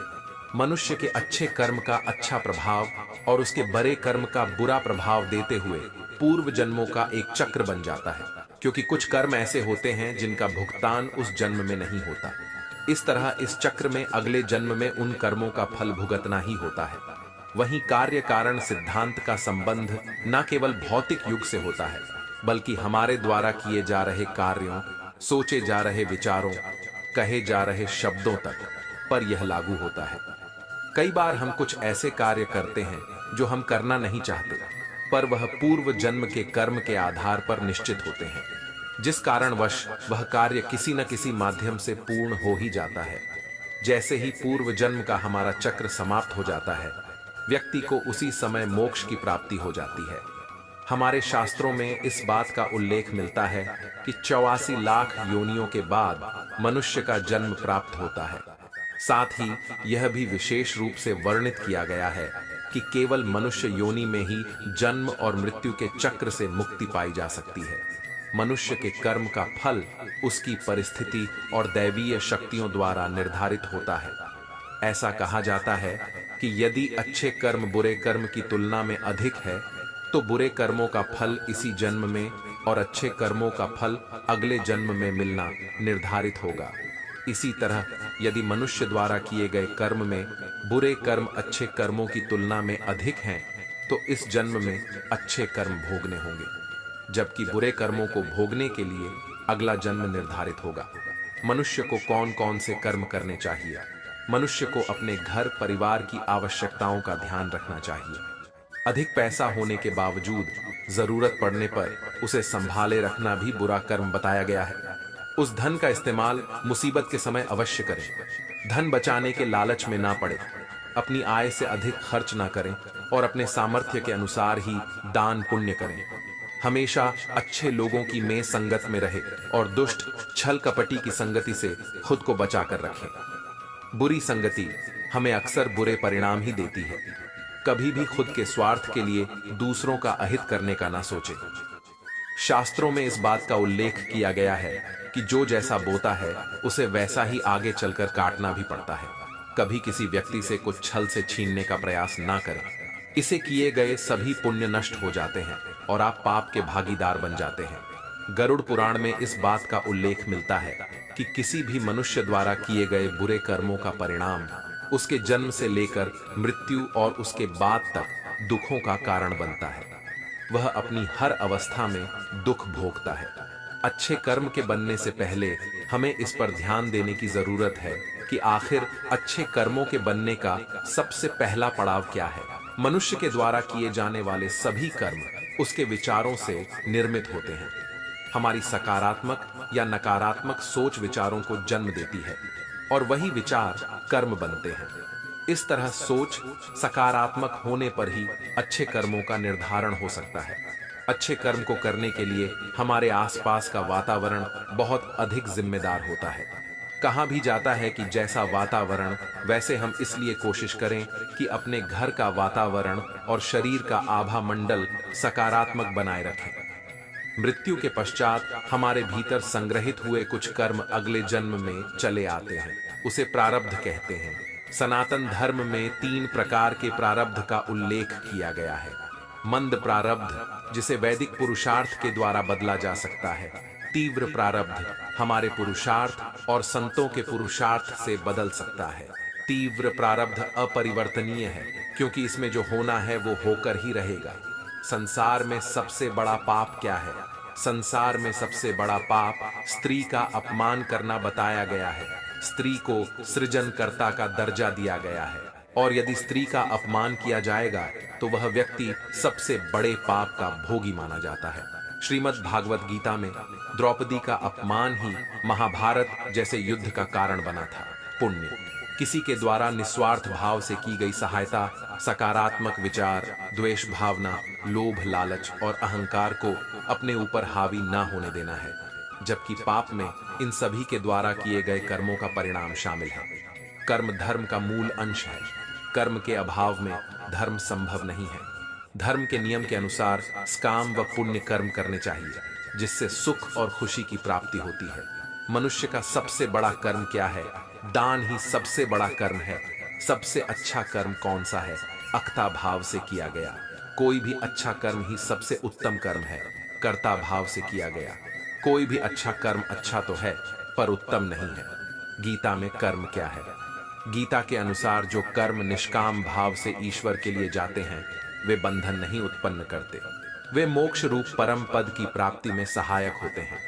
S1: मनुष्य के अच्छे कर्म का अच्छा प्रभाव और उसके बुरे कर्म का बुरा प्रभाव देते हुए पूर्व जन्मों का एक चक्र बन जाता है, क्योंकि कुछ कर्म ऐसे होते हैं जिनका भुगतान उस जन्म में नहीं होता। इस तरह इस चक्र में अगले जन्म में उन कर्मों का फल भुगतना ही होता है। वहीं कार्य कारण सिद्धांत का संबंध न केवल भौतिक युग से होता है, बल्कि हमारे द्वारा किए जा रहे कार्यों, सोचे जा रहे विचारों, कहे जा रहे शब्दों तक पर यह लागू होता है। कई बार हम कुछ ऐसे कार्य करते हैं जो हम करना नहीं चाहते, पर वह पूर्व जन्म के कर्म के आधार पर निश्चित होते हैं, जिस कारणवश वह कार्य किसी न किसी माध्यम से पूर्ण हो ही जाता है। जैसे ही पूर्व जन्म का हमारा चक्र समाप्त हो जाता है, व्यक्ति को उसी समय मोक्ष की प्राप्ति हो जाती है। हमारे शास्त्रों में इस बात का उल्लेख मिलता है कि 84 लाख योनियों के बाद मनुष्य का जन्म प्राप्त होता है। साथ ही यह भी विशेष रूप से वर्णित किया गया है कि केवल मनुष्य योनि में ही जन्म और मृत्यु के चक्र से मुक्ति पाई जा सकती है। मनुष्य के कर्म का फल उसकी परिस्थिति और दैवीय शक्तियों द्वारा निर्धारित होता है। ऐसा कहा जाता है कि यदि अच्छे कर्म बुरे कर्म की तुलना में अधिक है तो बुरे कर्मों का फल इसी जन्म में और अच्छे कर्मों का फल अगले जन्म में मिलना निर्धारित होगा। इसी तरह यदि मनुष्य द्वारा किए गए कर्म में बुरे कर्म अच्छे कर्मों की तुलना में अधिक हैं तो इस जन्म में अच्छे कर्म भोगने होंगे, जबकि बुरे कर्मों को भोगने के लिए अगला जन्म निर्धारित होगा। मनुष्य को कौन कौन से कर्म करने चाहिए? मनुष्य को अपने घर परिवार की आवश्यकताओं का ध्यान रखना चाहिए। अधिक पैसा होने के बावजूद जरूरत पड़ने पर उसे संभाले रखना भी बुरा कर्म बताया गया है। उस धन का इस्तेमाल मुसीबत के समय अवश्य करें। धन बचाने के लालच में ना पड़े, अपनी आय से अधिक खर्च ना करें और अपने सामर्थ्य के अनुसार ही दान पुण्य करें। हमेशा अच्छे लोगों की में संगत में रहे और दुष्ट छल कपटी की संगति से खुद को बचा कर रखें। बुरी संगति हमें अक्सर बुरे परिणाम ही देती है। कभी भी खुद के स्वार्थ के लिए दूसरों का अहित करने का ना सोचे। शास्त्रों में इस बात का उल्लेख किया गया है कि जो जैसा बोता है उसे वैसा ही आगे चलकर काटना भी पड़ता है। कभी किसी व्यक्ति से कुछ छल से छीनने का प्रयास ना करें। इसे किए गए सभी पुण्य नष्ट हो जाते हैं और आप पाप के भागीदार बन जाते हैं। गरुड़ पुराण में इस बात का उल्लेख मिलता है कि किसी भी मनुष्य द्वारा किए गए बुरे कर्मों का परिणाम उसके जन्म से लेकर मृत्यु और उसके बाद तक दुखों का कारण बनता है। वह अपनी हर अवस्था में दुख भोगता है। अच्छे कर्म के बनने से पहले हमें इस पर ध्यान देने की जरूरत है कि आखिर अच्छे कर्मों के बनने का सबसे पहला पड़ाव क्या है। मनुष्य के द्वारा किए जाने वाले सभी कर्म उसके विचारों से निर्मित होते हैं। हमारी सकारात्मक या नकारात्मक सोच विचारों को जन्म देती है और वही विचार कर्म बनते हैं। इस तरह सोच सकारात्मक होने पर ही अच्छे कर्मों का निर्धारण हो सकता है। अच्छे कर्म को करने के लिए हमारे आसपास का वातावरण बहुत अधिक जिम्मेदार होता है। कहा भी जाता है कि जैसा वातावरण वैसे हम, इसलिए कोशिश करें कि अपने घर का वातावरण और शरीर का आभा मंडल सकारात्मक बनाए रखें। मृत्यु के पश्चात हमारे भीतर संग्रहित हुए कुछ कर्म अगले जन्म में चले आते हैं, उसे प्रारब्ध कहते हैं। सनातन धर्म में 3 प्रकार के प्रारब्ध का उल्लेख किया गया है। मंद प्रारब्ध, जिसे वैदिक पुरुषार्थ के द्वारा बदला जा सकता है। तीव्र प्रारब्ध हमारे पुरुषार्थ और संतों के पुरुषार्थ से बदल सकता है। तीव्र प्रारब्ध अपरिवर्तनीय है, क्योंकि इसमें जो होना है वो होकर ही रहेगा। संसार में सबसे बड़ा पाप क्या है? संसार में सबसे बड़ा पाप स्त्री का अपमान करना बताया गया है। स्त्री को सृजनकर्ता का दर्जा दिया गया है, और यदि स्त्री का अपमान किया जाएगा तो वह व्यक्ति सबसे बड़े पाप का भोगी माना जाता है। श्रीमद् भागवत गीता में द्रौपदी का अपमान ही महाभारत जैसे युद्ध का कारण बना था। पुण्य, किसी के द्वारा निस्वार्थ भाव से की गई सहायता, सकारात्मक विचार, द्वेष भावना, लोभ, लालच और अहंकार को अपने ऊपर हावी ना होने देना है। जबकि पाप में इन सभी के द्वारा किए गए कर्मों का परिणाम शामिल है। कर्म धर्म का मूल अंश है। कर्म के अभाव में धर्म संभव नहीं है। धर्म के नियम के अनुसार काम व पुण्य कर्म करने चाहिए, जिससे सुख और खुशी की प्राप्ति होती है। मनुष्य का सबसे बड़ा कर्म क्या है? दान ही सबसे बड़ा कर्म है। सबसे अच्छा कर्म कौन सा है? अक्ता भाव से किया गया। कोई भी अच्छा कर्म ही सबसे उत्तम कर्म है, कर्ता भाव से किया गया। कोई भी अच्छा कर्म अच्छा तो है, पर उत्तम नहीं है। गीता में कर्म क्या है? गीता के अनुसार जो कर्म निष्काम भाव से ईश्वर के लिए जाते हैं, वे बंधन नहीं उत्पन्न करते। वे मोक्ष रूप परम पद की प्राप्ति में सहायक होते हैं।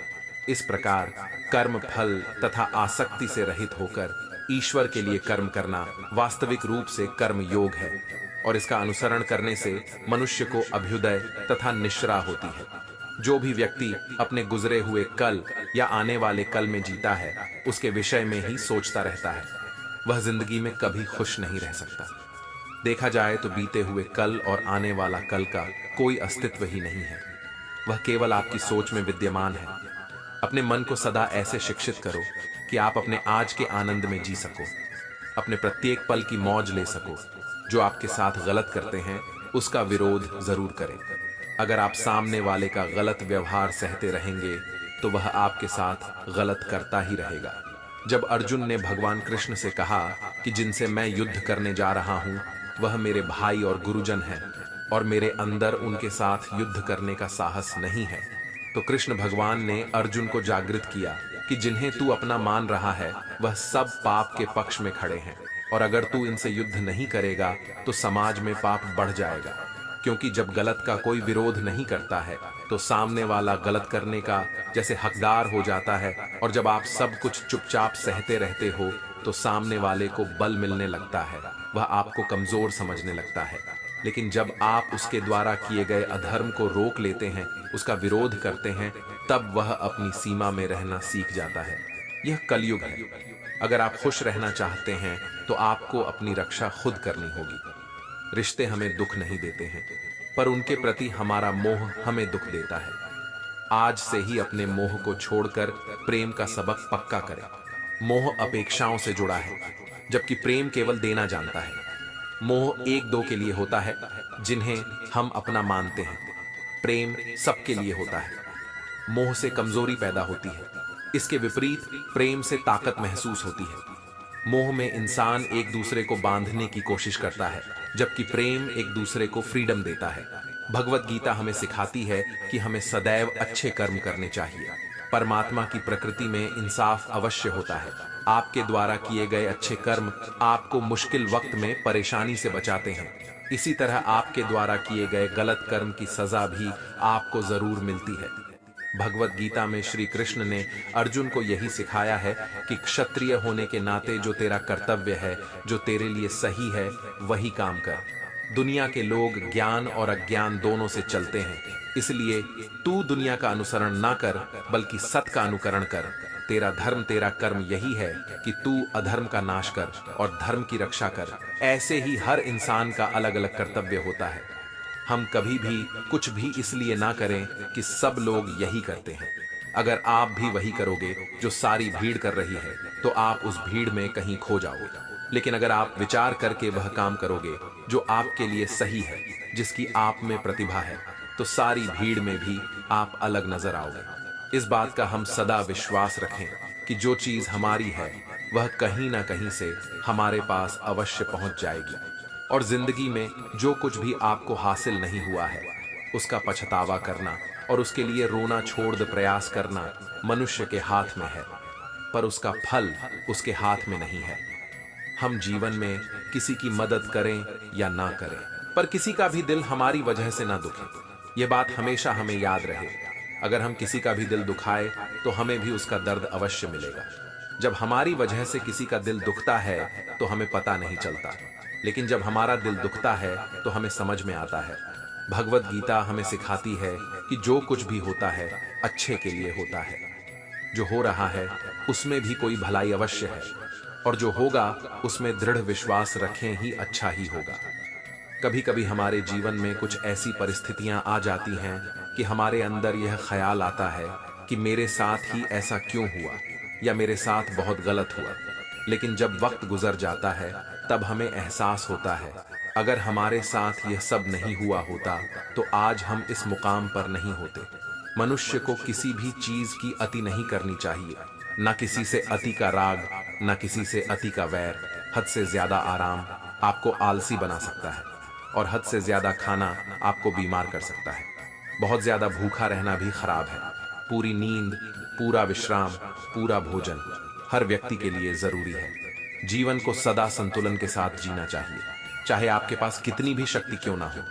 S1: इस प्रकार कर्म फल तथा आसक्ति से रहित होकर ईश्वर के लिए कर्म करना वास्तविक रूप से कर्म योग है, और इसका अनुसरण करने से मनुष्य को अभ्युदय तथा निश्रा होती है। जो भी व्यक्ति अपने गुजरे हुए कल या आने वाले कल में जीता है, उसके विषय में ही सोचता रहता है, वह जिंदगी में कभी खुश नहीं रह सकता। देखा जाए तो बीते हुए कल और आने वाला कल का कोई अस्तित्व ही नहीं है। वह केवल आपकी सोच में विद्यमान है। अपने मन को सदा ऐसे शिक्षित करो कि आप अपने आज के आनंद में जी सको, अपने प्रत्येक पल की मौज ले सको। जो आपके साथ गलत करते हैं, उसका विरोध जरूर करें। अगर आप सामने वाले का गलत व्यवहार सहते रहेंगे, तो वह आपके साथ गलत करता ही रहेगा। जब अर्जुन ने भगवान कृष्ण से कहा कि जिनसे मैं युद्ध करने जा रहा हूं, वह मेरे भाई और गुरुजन हैं, और मेरे अंदर उनके साथ युद्ध करने का साहस नहीं है, तो कृष्ण भगवान ने अर्जुन को जागृत किया कि जिन्हें तू अपना मान रहा है, वह सब पाप के पक्ष में खड़े हैं, और अगर तू इनसे युद्ध नहीं करेगा तो समाज में पाप बढ़ जाएगा। क्योंकि जब गलत का कोई विरोध नहीं करता है, तो सामने वाला गलत करने का जैसे हकदार हो जाता है, और जब आप सब कुछ चुपचाप सहते रहते हो, तो सामने वाले को बल मिलने लगता है, वह आपको कमजोर समझने लगता है। लेकिन जब आप उसके द्वारा किए गए अधर्म को रोक लेते हैं, उसका विरोध करते हैं, तब वह अपनी सीमा में रहना सीख जाता है। यह कलयुग है। अगर आप खुश रहना चाहते हैं, तो आपको अपनी रक्षा खुद करनी होगी। रिश्ते हमें दुख नहीं देते हैं, पर उनके प्रति हमारा मोह हमें दुख देता है। आज से ही अपने मोह को छोड़कर प्रेम का सबक पक्का करें। मोह अपेक्षाओं से जुड़ा है, जबकि प्रेम केवल देना जानता है। मोह एक दो के लिए होता है, जिन्हें हम अपना मानते हैं। प्रेम सबके लिए होता है। मोह से कमजोरी पैदा होती है। इसके विपरीत प्रेम से ताकत महसूस होती है। मोह में इंसान एक दूसरे को बांधने की कोशिश करता है, जबकि प्रेम एक दूसरे को फ्रीडम देता है। भगवत गीता हमें सिखाती है कि हमें सदैव अच्छे कर्म करने चाहिए। परमात्मा की प्रकृति में इंसाफ अवश्य होता है। आपके द्वारा किए गए अच्छे कर्म आपको मुश्किल वक्त में परेशानी से बचाते हैं। इसी तरह आपके द्वारा किए गए गलत कर्म की सजा भी आपको जरूर मिलती है। भगवत गीता में श्री कृष्ण ने अर्जुन को यही सिखाया है कि क्षत्रिय होने के नाते जो तेरा कर्तव्य है, जो तेरे लिए सही है, वही काम कर। दुनिया के लोग ज्ञान और अज्ञान दोनों से चलते हैं, इसलिए तू दुनिया का अनुसरण ना कर, बल्कि सत का अनुकरण कर। तेरा धर्म तेरा कर्म यही है कि तू अधर्म का नाश कर और धर्म की रक्षा कर। ऐसे ही हर इंसान का अलग अलग कर्तव्य होता है। हम कभी भी कुछ भी इसलिए ना करें कि सब लोग यही करते हैं। अगर आप भी वही करोगे जो सारी भीड़ कर रही है तो आप उस भीड़ में कहीं खो जाओगे। लेकिन अगर आप विचार करके वह काम करोगे जो आपके लिए सही है, जिसकी आप में प्रतिभा है, तो सारी भीड़ में भी आप अलग नजर आओगे। इस बात का हम सदा विश्वास रखें कि जो चीज हमारी है वह कहीं ना कहीं से हमारे पास अवश्य पहुंच जाएगी। और जिंदगी में जो कुछ भी आपको हासिल नहीं हुआ है उसका पछतावा करना और उसके लिए रोना छोड़ दे प्रयास करना मनुष्य के हाथ में है, पर उसका फल उसके हाथ में नहीं है। हम जीवन में किसी की मदद करें या ना करें, पर किसी का भी दिल हमारी वजह से ना दुखे। यह बात हमेशा हमें याद रहे। अगर हम किसी का भी दिल दुखाए तो हमें भी उसका दर्द अवश्य मिलेगा। जब हमारी वजह से किसी का दिल दुखता है तो हमें पता नहीं चलता, लेकिन जब हमारा दिल दुखता है तो हमें समझ में आता है। भगवत गीता हमें सिखाती है कि जो कुछ भी होता है अच्छे के लिए होता है। जो हो रहा है उसमें भी कोई भलाई अवश्य है, और जो होगा उसमें दृढ़ विश्वास रखें ही अच्छा ही होगा। कभी कभी हमारे जीवन में कुछ ऐसी परिस्थितियां आ जाती हैं कि हमारे अंदर यह ख्याल आता है कि मेरे साथ ही ऐसा क्यों हुआ, या मेरे साथ बहुत गलत हुआ। लेकिन जब वक्त गुजर जाता है तब हमें एहसास होता है अगर हमारे साथ यह सब नहीं हुआ होता तो आज हम इस मुकाम पर नहीं होते। मनुष्य को किसी भी चीज की अति नहीं करनी चाहिए, न किसी से अति का राग, न किसी से अति का वैर। हद से ज्यादा आराम आपको आलसी बना सकता है, और हद से ज्यादा खाना आपको बीमार कर सकता है। बहुत ज्यादा भूखा रहना भी खराब है। पूरी नींद, पूरा विश्राम, पूरा भोजन हर व्यक्ति के लिए जरूरी है। जीवन को सदा संतुलन के साथ जीना चाहिए, चाहे आपके पास कितनी भी शक्ति क्यों ना हो।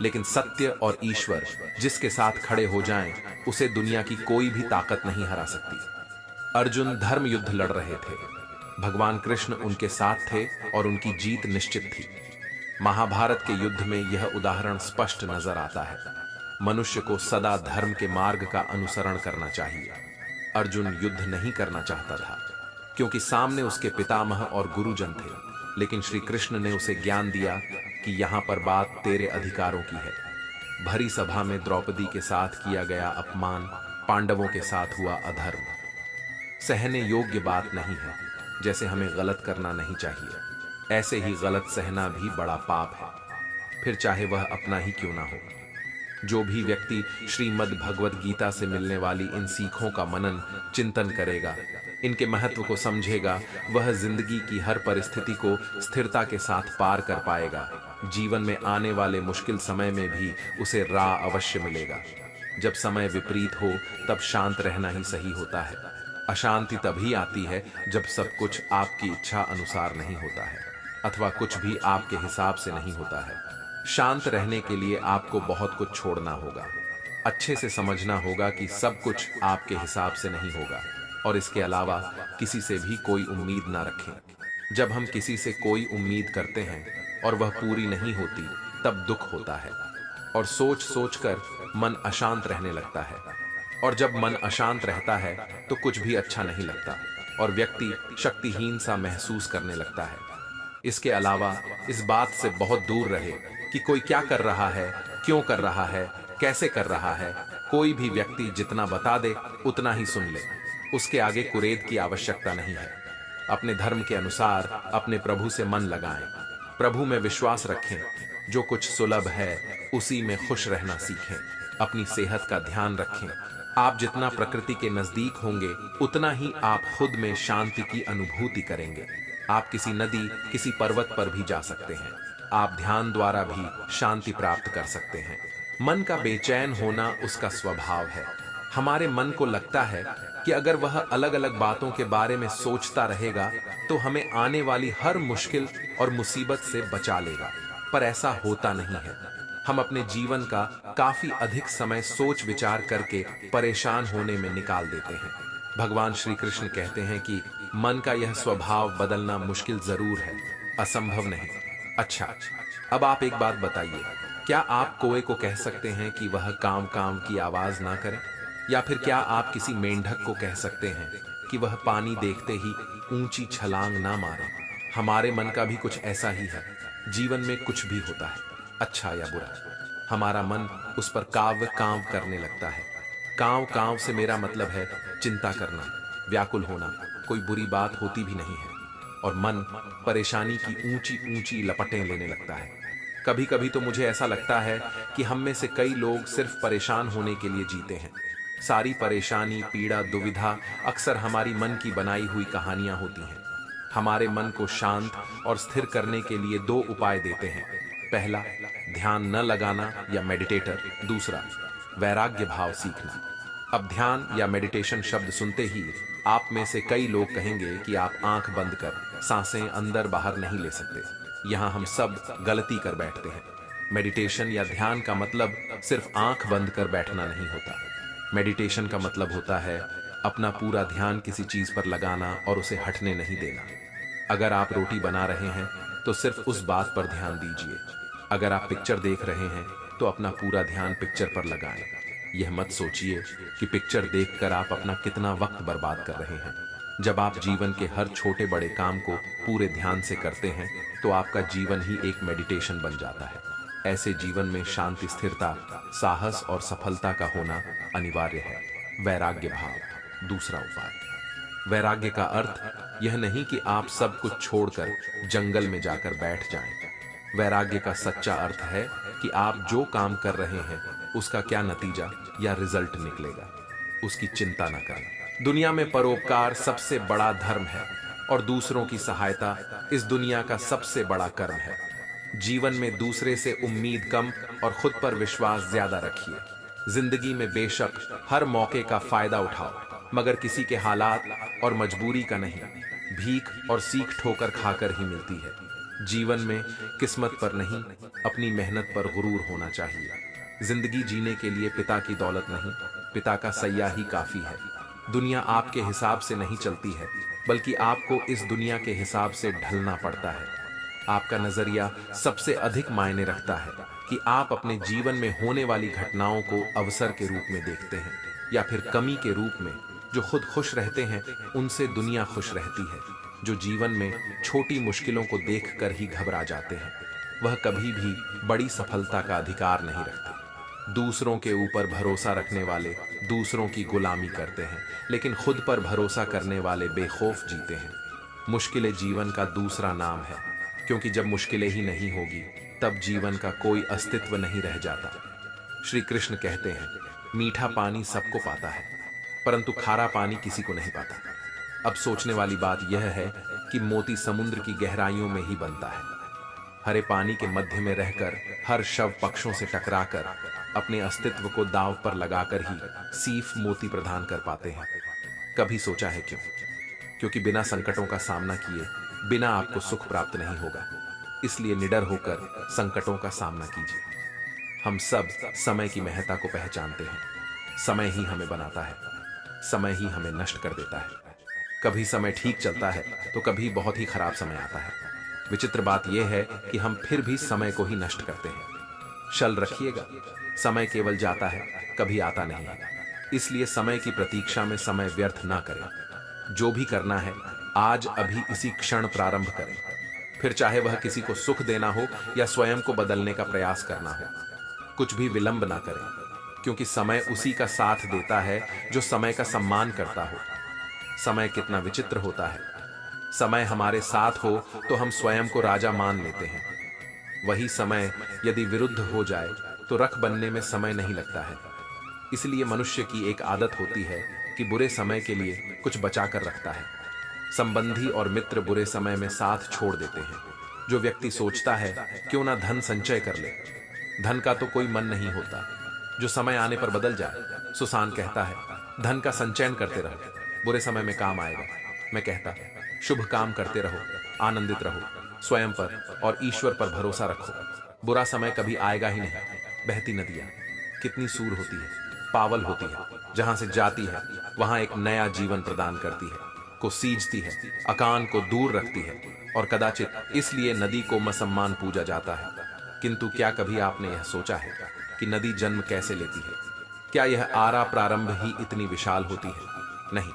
S1: लेकिन सत्य और ईश्वर जिसके साथ खड़े हो जाएं, उसे दुनिया की कोई भी ताकत नहीं हरा सकती। अर्जुन धर्म युद्ध लड़ रहे थे। भगवान कृष्ण उनके साथ थे और उनकी जीत निश्चित थी। महाभारत के युद्ध में यह उदाहरण स्पष्ट नजर आता है। मनुष्य को सदा धर्म के मार्ग का अनुसरण करना चाहिए। अर्जुन युद्ध नहीं करना चाहता था क्योंकि सामने उसके पितामह और गुरुजन थे, लेकिन श्री कृष्ण ने उसे ज्ञान दिया कि यहां पर बात तेरे अधिकारों की है। भरी सभा में द्रौपदी के साथ किया गया अपमान, पांडवों के साथ हुआ अधर्म, सहने योग्य बात नहीं है। जैसे हमें गलत करना नहीं चाहिए, ऐसे ही गलत सहना भी बड़ा पाप है, फिर चाहे वह अपना ही क्यों ना हो। जो भी व्यक्ति श्रीमद् भगवत गीता से मिलने वाली इन सीखों का मनन चिंतन करेगा, इनके महत्व को समझेगा, वह जिंदगी की हर परिस्थिति को स्थिरता के साथ पार कर पाएगा। जीवन में आने वाले मुश्किल समय में भी उसे राह अवश्य मिलेगा। जब समय विपरीत हो तब शांत रहना ही सही होता है। अशांति तभी आती है जब सब कुछ आपकी इच्छा अनुसार नहीं होता है, अथवा कुछ भी आपके हिसाब से नहीं होता है। शांत रहने के लिए आपको बहुत कुछ छोड़ना होगा। अच्छे से समझना होगा कि सब कुछ आपके हिसाब से नहीं होगा, और इसके अलावा किसी से भी कोई उम्मीद ना रखें। जब हम किसी से कोई उम्मीद करते हैं और वह पूरी नहीं होती तब दुख होता है, और सोच सोच कर मन अशांत रहने लगता है। और जब मन अशांत रहता है तो कुछ भी अच्छा नहीं लगता और व्यक्ति शक्तिहीन सा महसूस करने लगता है। इसके अलावा इस बात से बहुत दूर रहे कि कोई क्या कर रहा है, क्यों कर रहा है, कैसे कर रहा है। कोई भी व्यक्ति जितना बता दे उतना ही सुन ले, उसके आगे कुरेद की आवश्यकता नहीं है। अपने धर्म के अनुसार अपने प्रभु से मन लगाएं, प्रभु में विश्वास रखें। जो कुछ सुलभ है उसी में खुश रहना सीखें। अपनी सेहत का ध्यान रखें। आप जितना प्रकृति के नजदीक होंगे उतना ही आप खुद में शांति की अनुभूति करेंगे। आप किसी नदी, किसी पर्वत पर भी जा सकते हैं। आप ध्यान द्वारा भी शांति प्राप्त कर सकते हैं। मन का बेचैन होना उसका स्वभाव है। हमारे मन को लगता है कि अगर वह अलग अलग बातों के बारे में सोचता रहेगा तो हमें आने वाली हर मुश्किल और मुसीबत से बचा लेगा, पर ऐसा होता नहीं है। हम अपने जीवन का काफी अधिक समय सोच विचार करके परेशान होने में निकाल देते हैं। भगवान श्री कृष्ण कहते हैं कि मन का यह स्वभाव बदलना मुश्किल जरूर है, असंभव नहीं। अच्छा, अब आप एक बात बताइए, क्या आप कौवे को कह सकते हैं कि वह काम काम की आवाज ना करे? या फिर क्या आप किसी मेंढक को कह सकते हैं कि वह पानी देखते ही ऊंची छलांग ना मारे। हमारे मन का भी कुछ ऐसा ही है। जीवन में कुछ भी होता है, अच्छा या बुरा, हमारा मन उस पर काव्य कांव करने लगता है। कांव कांव से मेरा मतलब है चिंता करना, व्याकुल होना। कोई बुरी बात होती भी नहीं है और मन परेशानी की ऊंची ऊंची लपटें लेने लगता है। कभी कभी तो मुझे ऐसा लगता है कि हम में से कई लोग सिर्फ परेशान होने के लिए जीते हैं। सारी परेशानी, पीड़ा, दुविधा अक्सर हमारी मन की बनाई हुई कहानियां होती हैं। हमारे मन को शांत और स्थिर करने के लिए दो उपाय देते हैं। पहला, ध्यान न लगाना या मेडिटेटर। दूसरा, वैराग्य भाव सीखना। अब ध्यान या मेडिटेशन शब्द सुनते ही आप में से कई लोग कहेंगे कि आप आंख बंद कर सांसें अंदर बाहर नहीं ले सकते। यहां हम सब गलती कर बैठते हैं। मेडिटेशन या ध्यान का मतलब सिर्फ आंख बंद कर बैठना नहीं होता। मेडिटेशन का मतलब होता है अपना पूरा ध्यान किसी चीज पर लगाना और उसे हटने नहीं देना। अगर आप रोटी बना रहे हैं तो सिर्फ उस बात पर ध्यान दीजिए। अगर आप पिक्चर देख रहे हैं तो अपना पूरा ध्यान पिक्चर पर लगाएं। यह मत सोचिए कि पिक्चर देखकर आप अपना कितना वक्त बर्बाद कर रहे हैं। जब आप जीवन के हर छोटे बड़े काम को पूरे ध्यान से करते हैं तो आपका जीवन ही एक मेडिटेशन बन जाता है। ऐसे जीवन में शांति, स्थिरता, साहस और सफलता का होना अनिवार्य है। वैराग्य भाव, दूसरा उपाय। वैराग्य का अर्थ यह नहीं कि आप सब कुछ छोड़कर जंगल में जाकर बैठ जाएं। वैराग्य का सच्चा अर्थ है कि आप जो काम कर रहे हैं उसका क्या नतीजा या रिजल्ट निकलेगा, उसकी चिंता न करें। दुनिया में परोपकार सबसे बड़ा धर्म है और दूसरों की सहायता इस दुनिया का सबसे बड़ा कर्म है। जीवन में दूसरे से उम्मीद कम और खुद पर विश्वास ज्यादा रखिए। जिंदगी में बेशक हर मौके का फायदा उठाओ, मगर किसी के हालात और मजबूरी का नहीं। भीख और सीख ठोकर खाकर ही मिलती है। जीवन में किस्मत पर नहीं, अपनी मेहनत पर गुरूर होना चाहिए। जिंदगी जीने के लिए पिता की दौलत नहीं, पिता का सैया ही काफी है। दुनिया आपके हिसाब से नहीं चलती है, बल्कि आपको इस दुनिया के हिसाब से ढलना पड़ता है। आपका नजरिया सबसे अधिक मायने रखता है कि आप अपने जीवन में होने वाली घटनाओं को अवसर के रूप में देखते हैं या फिर कमी के रूप में। जो खुद खुश रहते हैं उनसे दुनिया खुश रहती है। जो जीवन में छोटी मुश्किलों को देखकर ही घबरा जाते हैं वह कभी भी बड़ी सफलता का अधिकार नहीं रखते। दूसरों के ऊपर भरोसा रखने वाले दूसरों की गुलामी करते हैं, लेकिन खुद पर भरोसा करने वाले बेखौफ जीते हैं। मुश्किलें जीवन का दूसरा नाम है, क्योंकि जब मुश्किलें ही नहीं होगी तब जीवन का कोई अस्तित्व नहीं रह जाता। श्री कृष्ण कहते हैं, मीठा पानी सबको पाता है परंतु खारा पानी किसी को नहीं पाता। अब सोचने वाली बात यह है कि मोती समुद्र की गहराइयों में ही बनता है। हरे पानी के मध्य में रहकर हर शव पक्षों से टकराकर अपने अस्तित्व को दांव पर लगाकर ही सीफ मोती प्रदान कर पाते हैं। कभी सोचा है क्यों? क्योंकि बिना संकटों का सामना किए बिना आपको सुख प्राप्त नहीं होगा। इसलिए निडर होकर संकटों का सामना कीजिए। हम सब समय की महत्ता को पहचानते हैं। समय ही हमें बनाता है, समय ही हमें नष्ट कर देता है। कभी समय ठीक चलता है तो कभी बहुत ही खराब समय आता है। विचित्र बात यह है कि हम फिर भी समय को ही नष्ट करते हैं। शल रखिएगा, समय केवल जाता है, कभी आता नहीं है। इसलिए समय की प्रतीक्षा में समय व्यर्थ ना करें। जो भी करना है आज अभी इसी क्षण प्रारंभ करें, फिर चाहे वह किसी को सुख देना हो या स्वयं को बदलने का प्रयास करना हो। कुछ भी विलंब ना करें, क्योंकि समय उसी का साथ देता है जो समय का सम्मान करता हो। समय कितना विचित्र होता है। समय हमारे साथ हो तो हम स्वयं को राजा मान लेते हैं। वही समय यदि विरुद्ध हो जाए तो रख बनने में समय नहीं लगता है। इसलिए मनुष्य की एक आदत होती है कि बुरे समय के लिए कुछ बचा कर रखता है। संबंधी और मित्र बुरे समय में साथ छोड़ देते हैं। जो व्यक्ति सोचता है क्यों ना धन संचय कर ले, धन का तो कोई मन नहीं होता, जो समय आने पर बदल जाए। सुसान कहता है, धन का संचयन करते रहो, बुरे समय में काम आएगा। मैं कहता, शुभ काम करते रहो, आनंदित रहो, स्वयं पर और ईश्वर पर भरोसा रखो। बुरा समय कभी आएगा ही नहीं। बहती नदियां कितनी सूर होती है, पावल होती है, जहां से जाती है वहां एक नया जीवन प्रदान करती है, को सींचती है, अकान को दूर रखती है। और कदाचित इसलिए नदी को मसम्मान पूजा जाता है। किंतु क्या कभी आपने यह सोचा है कि नदी जन्म कैसे लेती है? क्या यह आरा प्रारंभ ही इतनी विशाल होती है? नहीं,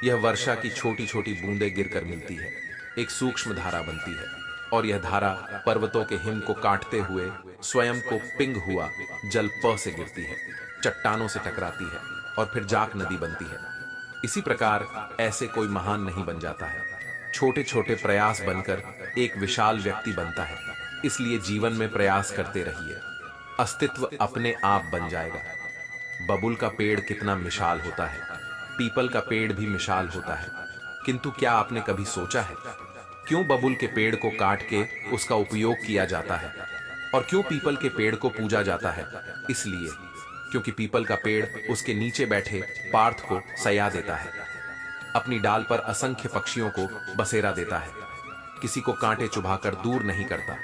S1: यह वर्षा की छोटी छोटी बूंदें गिरकर मिलती है, एक सूक्ष्म धारा बनती है, और यह धारा पर्वतों के हिम को काटते हुए स्वयं को पिंग हुआ जल प से गिरती है, चट्टानों से टकराती है और फिर जाक नदी बनती है। इसी प्रकार ऐसे कोई महान नहीं बन जाता है, छोटे छोटे प्रयास बनकर एक विशाल व्यक्ति बनता है। इसलिए जीवन में प्रयास करते रहिए, अस्तित्व अपने आप बन जाएगा। बबुल का पेड़ कितना मिसाल होता है, पीपल का पेड़ भी मिसाल होता है, किंतु क्या आपने कभी सोचा है क्यों बबुल के पेड़ को काट के उसका उपयोग किया जाता है और क्यों पीपल के पेड़ को पूजा जाता है? इसलिए क्योंकि पीपल का पेड़ उसके नीचे बैठे पार्थ को सया देता है, अपनी डाल पर असंख्य पक्षियों को बसेरा देता है, किसी को कांटे चुभाकर दूर नहीं करता,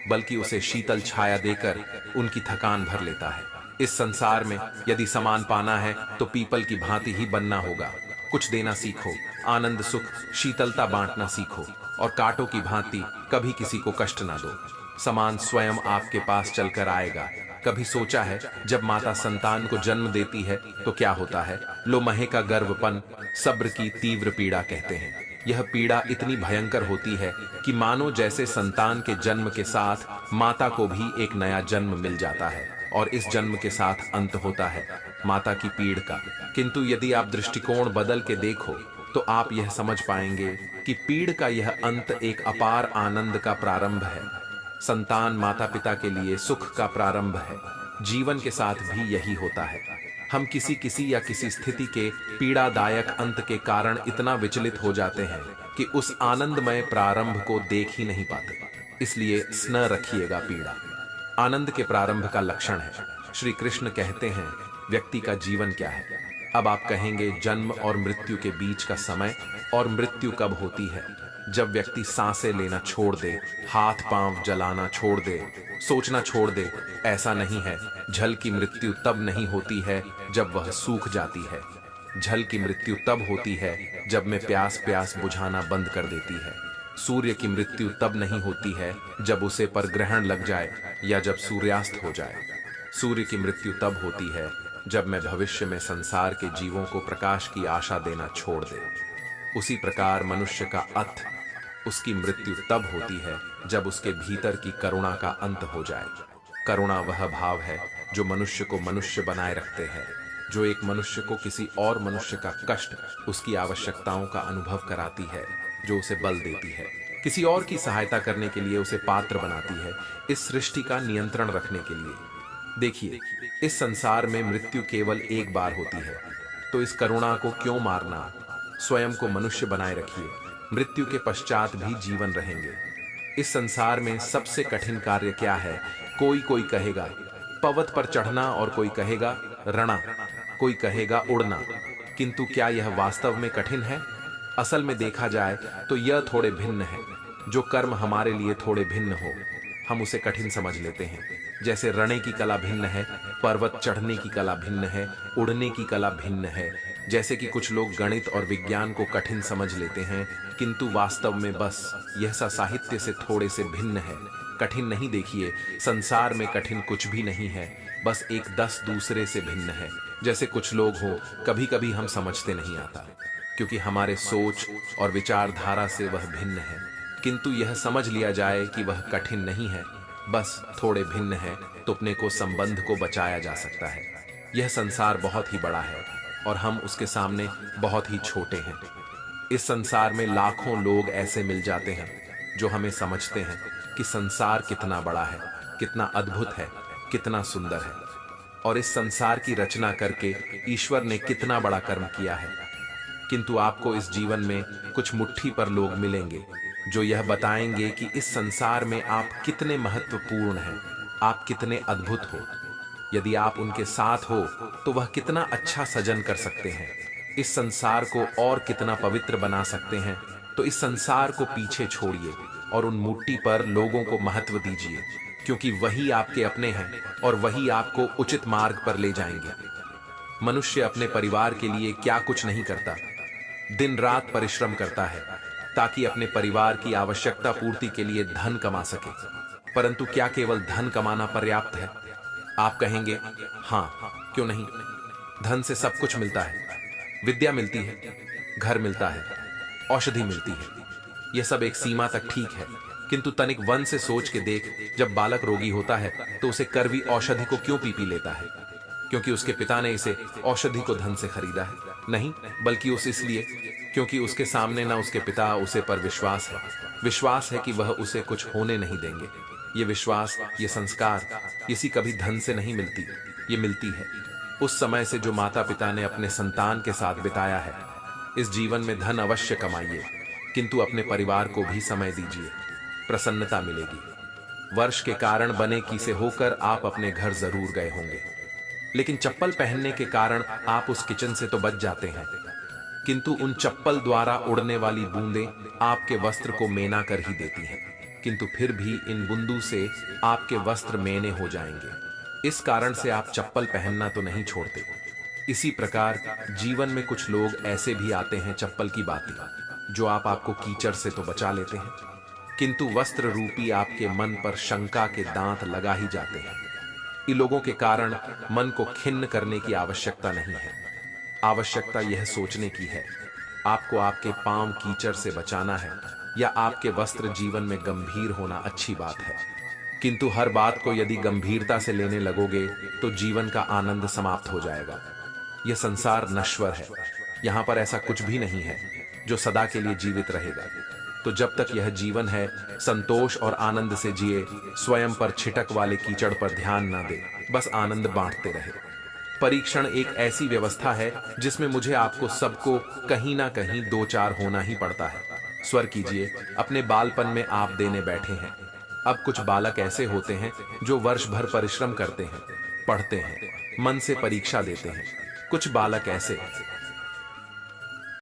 S1: बल्कि उसे शीतल छाया देकर उनकी थकान भर लेता है। इस संसार में यदि सामान पाना है तो पीपल की भांति ही बनना होगा। कुछ देना सीखो, आनंद सुख शीतलता बांटना सीखो, और कांटों की भांति कभी किसी को कष्ट ना दो। समान स्वयं आपके पास चलकर आएगा। कभी सोचा है जब माता संतान को जन्म देती है तो क्या होता है? लोमहे का गर्भपन, सब्र की तीव्र पीड़ा कहते हैं। यह पीड़ा इतनी भयंकर होती है कि मानो जैसे संतान के जन्म के साथ माता को भी एक नया जन्म मिल जाता है और इस जन्म के साथ अंत होता है माता की पीड़ का। किंतु यदि आप दृष्टिकोण बदल के देखो तो आप यह समझ पाएंगे कि पीड़ का यह अंत एक अपार आनंद का प्रारंभ है। संतान माता पिता के लिए सुख का प्रारंभ है। जीवन के साथ भी यही होता है। हम किसी या किसी स्थिति के पीड़ादायक अंत के कारण इतना विचलित हो जाते हैं कि उस आनंदमय प्रारंभ को देख ही नहीं पाते। इसलिए स्न रखिएगा पीड़ा आनंद के प्रारंभ का लक्षण है। श्री कृष्ण कहते हैं व्यक्ति का जीवन क्या है? अब आप कहेंगे जन्म और मृत्यु के बीच का समय। और मृत्यु कब होती है? जब व्यक्ति सांसें लेना छोड़ दे, हाथ पांव जलाना छोड़ दे, सोचना छोड़ दे। ऐसा नहीं है। जल की मृत्यु तब नहीं होती है जब वह सूख जाती है। जल की मृत्यु तब होती है जब में प्यास बुझाना बंद कर देती है। सूर्य की मृत्यु तब नहीं होती है जब उसे पर ग्रहण लग जाए या जब सूर्यास्त हो जाए। सूर्य की मृत्यु तब होती है जब मैं भविष्य में संसार के जीवों को प्रकाश की आशा देना छोड़ दे। उसी प्रकार मनुष्य का अथ उसकी मृत्यु तब होती है जब उसके भीतर की करुणा का अंत हो जाए। करुणा वह भाव है जो मनुष्य को मनुष्य बनाए रखते हैं, जो एक मनुष्य को किसी और मनुष्य का कष्ट, उसकी आवश्यकताओं का अनुभव कराती है, जो उसे बल देती है, किसी और की सहायता करने के लिए उसे पात्र बनाती है, इस सृष्टि का नियंत्रण रखने के लिए। देखिए, इस संसार में मृत्यु केवल एक बार होती है, तो इस करुणा को क्यों मारना? स्वयं को मनुष्य बनाए रखिए, मृत्यु के पश्चात भी जीवन रहेंगे। इस संसार में सबसे कठिन कार्य क्या है? कोई कहेगा पर्वत पर चढ़ना और कोई कहेगा रणा, कोई कहेगा उड़ना। किंतु क्या यह वास्तव में कठिन है? असल में देखा जाए तो यह थोड़े भिन्न है। जो कर्म हमारे लिए थोड़े भिन्न हो, हम उसे कठिन समझ लेते हैं। जैसे रणे की कला भिन्न है, पर्वत चढ़ने की कला भिन्न है, उड़ने की कला भिन्न है। जैसे कि कुछ लोग गणित और विज्ञान को कठिन समझ लेते हैं, किंतु वास्तव में बस यह सा साहित्य से थोड़े से भिन्न है। कठिन नहीं, देखिए संसार में कठिन कुछ भी नहीं है, बस एक 10 दूसरे से भिन्न है। जैसे कुछ लोग हो, कभी कभी हम समझते नहीं आता, क्योंकि हमारे सोच और विचारधारा से वह भिन्न है। किंतु यह समझ लिया जाए कि वह कठिन नहीं है, बस थोड़े भिन्न है, तो अपने को संबंध को बचाया जा सकता है। यह संसार बहुत ही बड़ा है और हम उसके सामने बहुत ही छोटे हैं। इस संसार में लाखों लोग ऐसे मिल जाते हैं जो हमें समझते हैं कि संसार कितना बड़ा है, कितना अद्भुत है, कितना सुंदर है, और इस संसार की रचना करके ईश्वर ने कितना बड़ा कर्म किया है। किंतु आपको इस जीवन में कुछ मुट्ठी पर लोग मिलेंगे जो यह बताएंगे कि इस संसार में आप कितने महत्वपूर्ण हैं, आप कितने अद्भुत हो। यदि आप उनके साथ हो तो वह कितना अच्छा सजन कर सकते हैं, इस संसार को और कितना पवित्र बना सकते हैं। तो इस संसार को पीछे छोड़िए और उन मुट्ठी पर लोगों को महत्व दीजिए, क्योंकि वही आपके अपने हैं और वही आपको उचित मार्ग पर ले जाएंगे। मनुष्य अपने परिवार के लिए क्या कुछ नहीं करता, दिन रात परिश्रम करता है ताकि अपने परिवार की आवश्यकता पूर्ति के लिए धन कमा सके। परंतु क्या केवल धन कमाना पर्याप्त है? आप कहेंगे हाँ, क्यों नहीं, धन से सब कुछ मिलता है, विद्या मिलती है, घर मिलता है, औषधि मिलती है। यह सब एक सीमा तक ठीक है, किंतु तनिक वन से सोच के देख, जब बालक रोगी होता है तो उसे कड़वी औषधि को क्यों पी लेता है? क्योंकि उसके पिता ने इसे औषधि को धन से खरीदा है? नहीं, बल्कि उस इसलिए क्योंकि उसके सामने ना उसके पिता उसे पर विश्वास है कि वह उसे कुछ होने नहीं देंगे। ये विश्वास, ये संस्कार किसी कभी धन से नहीं मिलती, ये मिलती है उस समय से जो माता पिता ने अपने संतान के साथ बिताया है। इस जीवन में धन अवश्य कमाइए, किंतु अपने परिवार को भी समय दीजिए, प्रसन्नता मिलेगी। वर्ष के कारण बने की से होकर आप अपने घर जरूर गए होंगे, लेकिन चप्पल पहनने के कारण आप उस किचन से तो बच जाते हैं, किंतु उन चप्पल द्वारा उड़ने वाली बूंदें आपके वस्त्र को मेना कर ही देती हैं, किंतु फिर भी इन बूंदों से आपके वस्त्र मेने हो जाएंगे। इस कारण से आप चप्पल पहनना तो नहीं छोड़ते। इसी प्रकार जीवन में कुछ लोग ऐसे भी आते हैं चप्पल की बातें, जो आपको कीचड़ से तो बचा लेते हैं, किंतु वस्त्र रूपी आपके मन पर शंका के दांत लगा ही जाते हैं। इन लोगों के कारण मन को खिन्न करने की आवश्यकता नहीं है। आवश्यकता यह सोचने की है, आपको आपके पांव कीचड़ से बचाना है या आपके वस्त्र जीवन में गंभीर होना अच्छी बात है। किंतु हर बात को यदि गंभीरता से लेने लगोगे तो जीवन का आनंद समाप्त हो जाएगा। यह संसार नश्वर है, यहाँ पर ऐसा कुछ भी नहीं है जो सदा के लिए जीवित रहेगा। तो जब तक यह जीवन है, संतोष और आनंद से जिए, स्वयं पर छिटक वाले कीचड़ पर ध्यान न दे, बस आनंद बांटते रहे। परीक्षण एक ऐसी व्यवस्था है जिसमें मुझे आपको सबको कहीं ना कहीं दो चार होना ही पड़ता है। स्वर कीजिए, अपने बालपन में आप देने बैठे हैं। अब कुछ बालक ऐसे होते हैं जो वर्ष भर परिश्रम करते हैं, पढ़ते हैं, मन से परीक्षा देते हैं। कुछ बालक ऐसे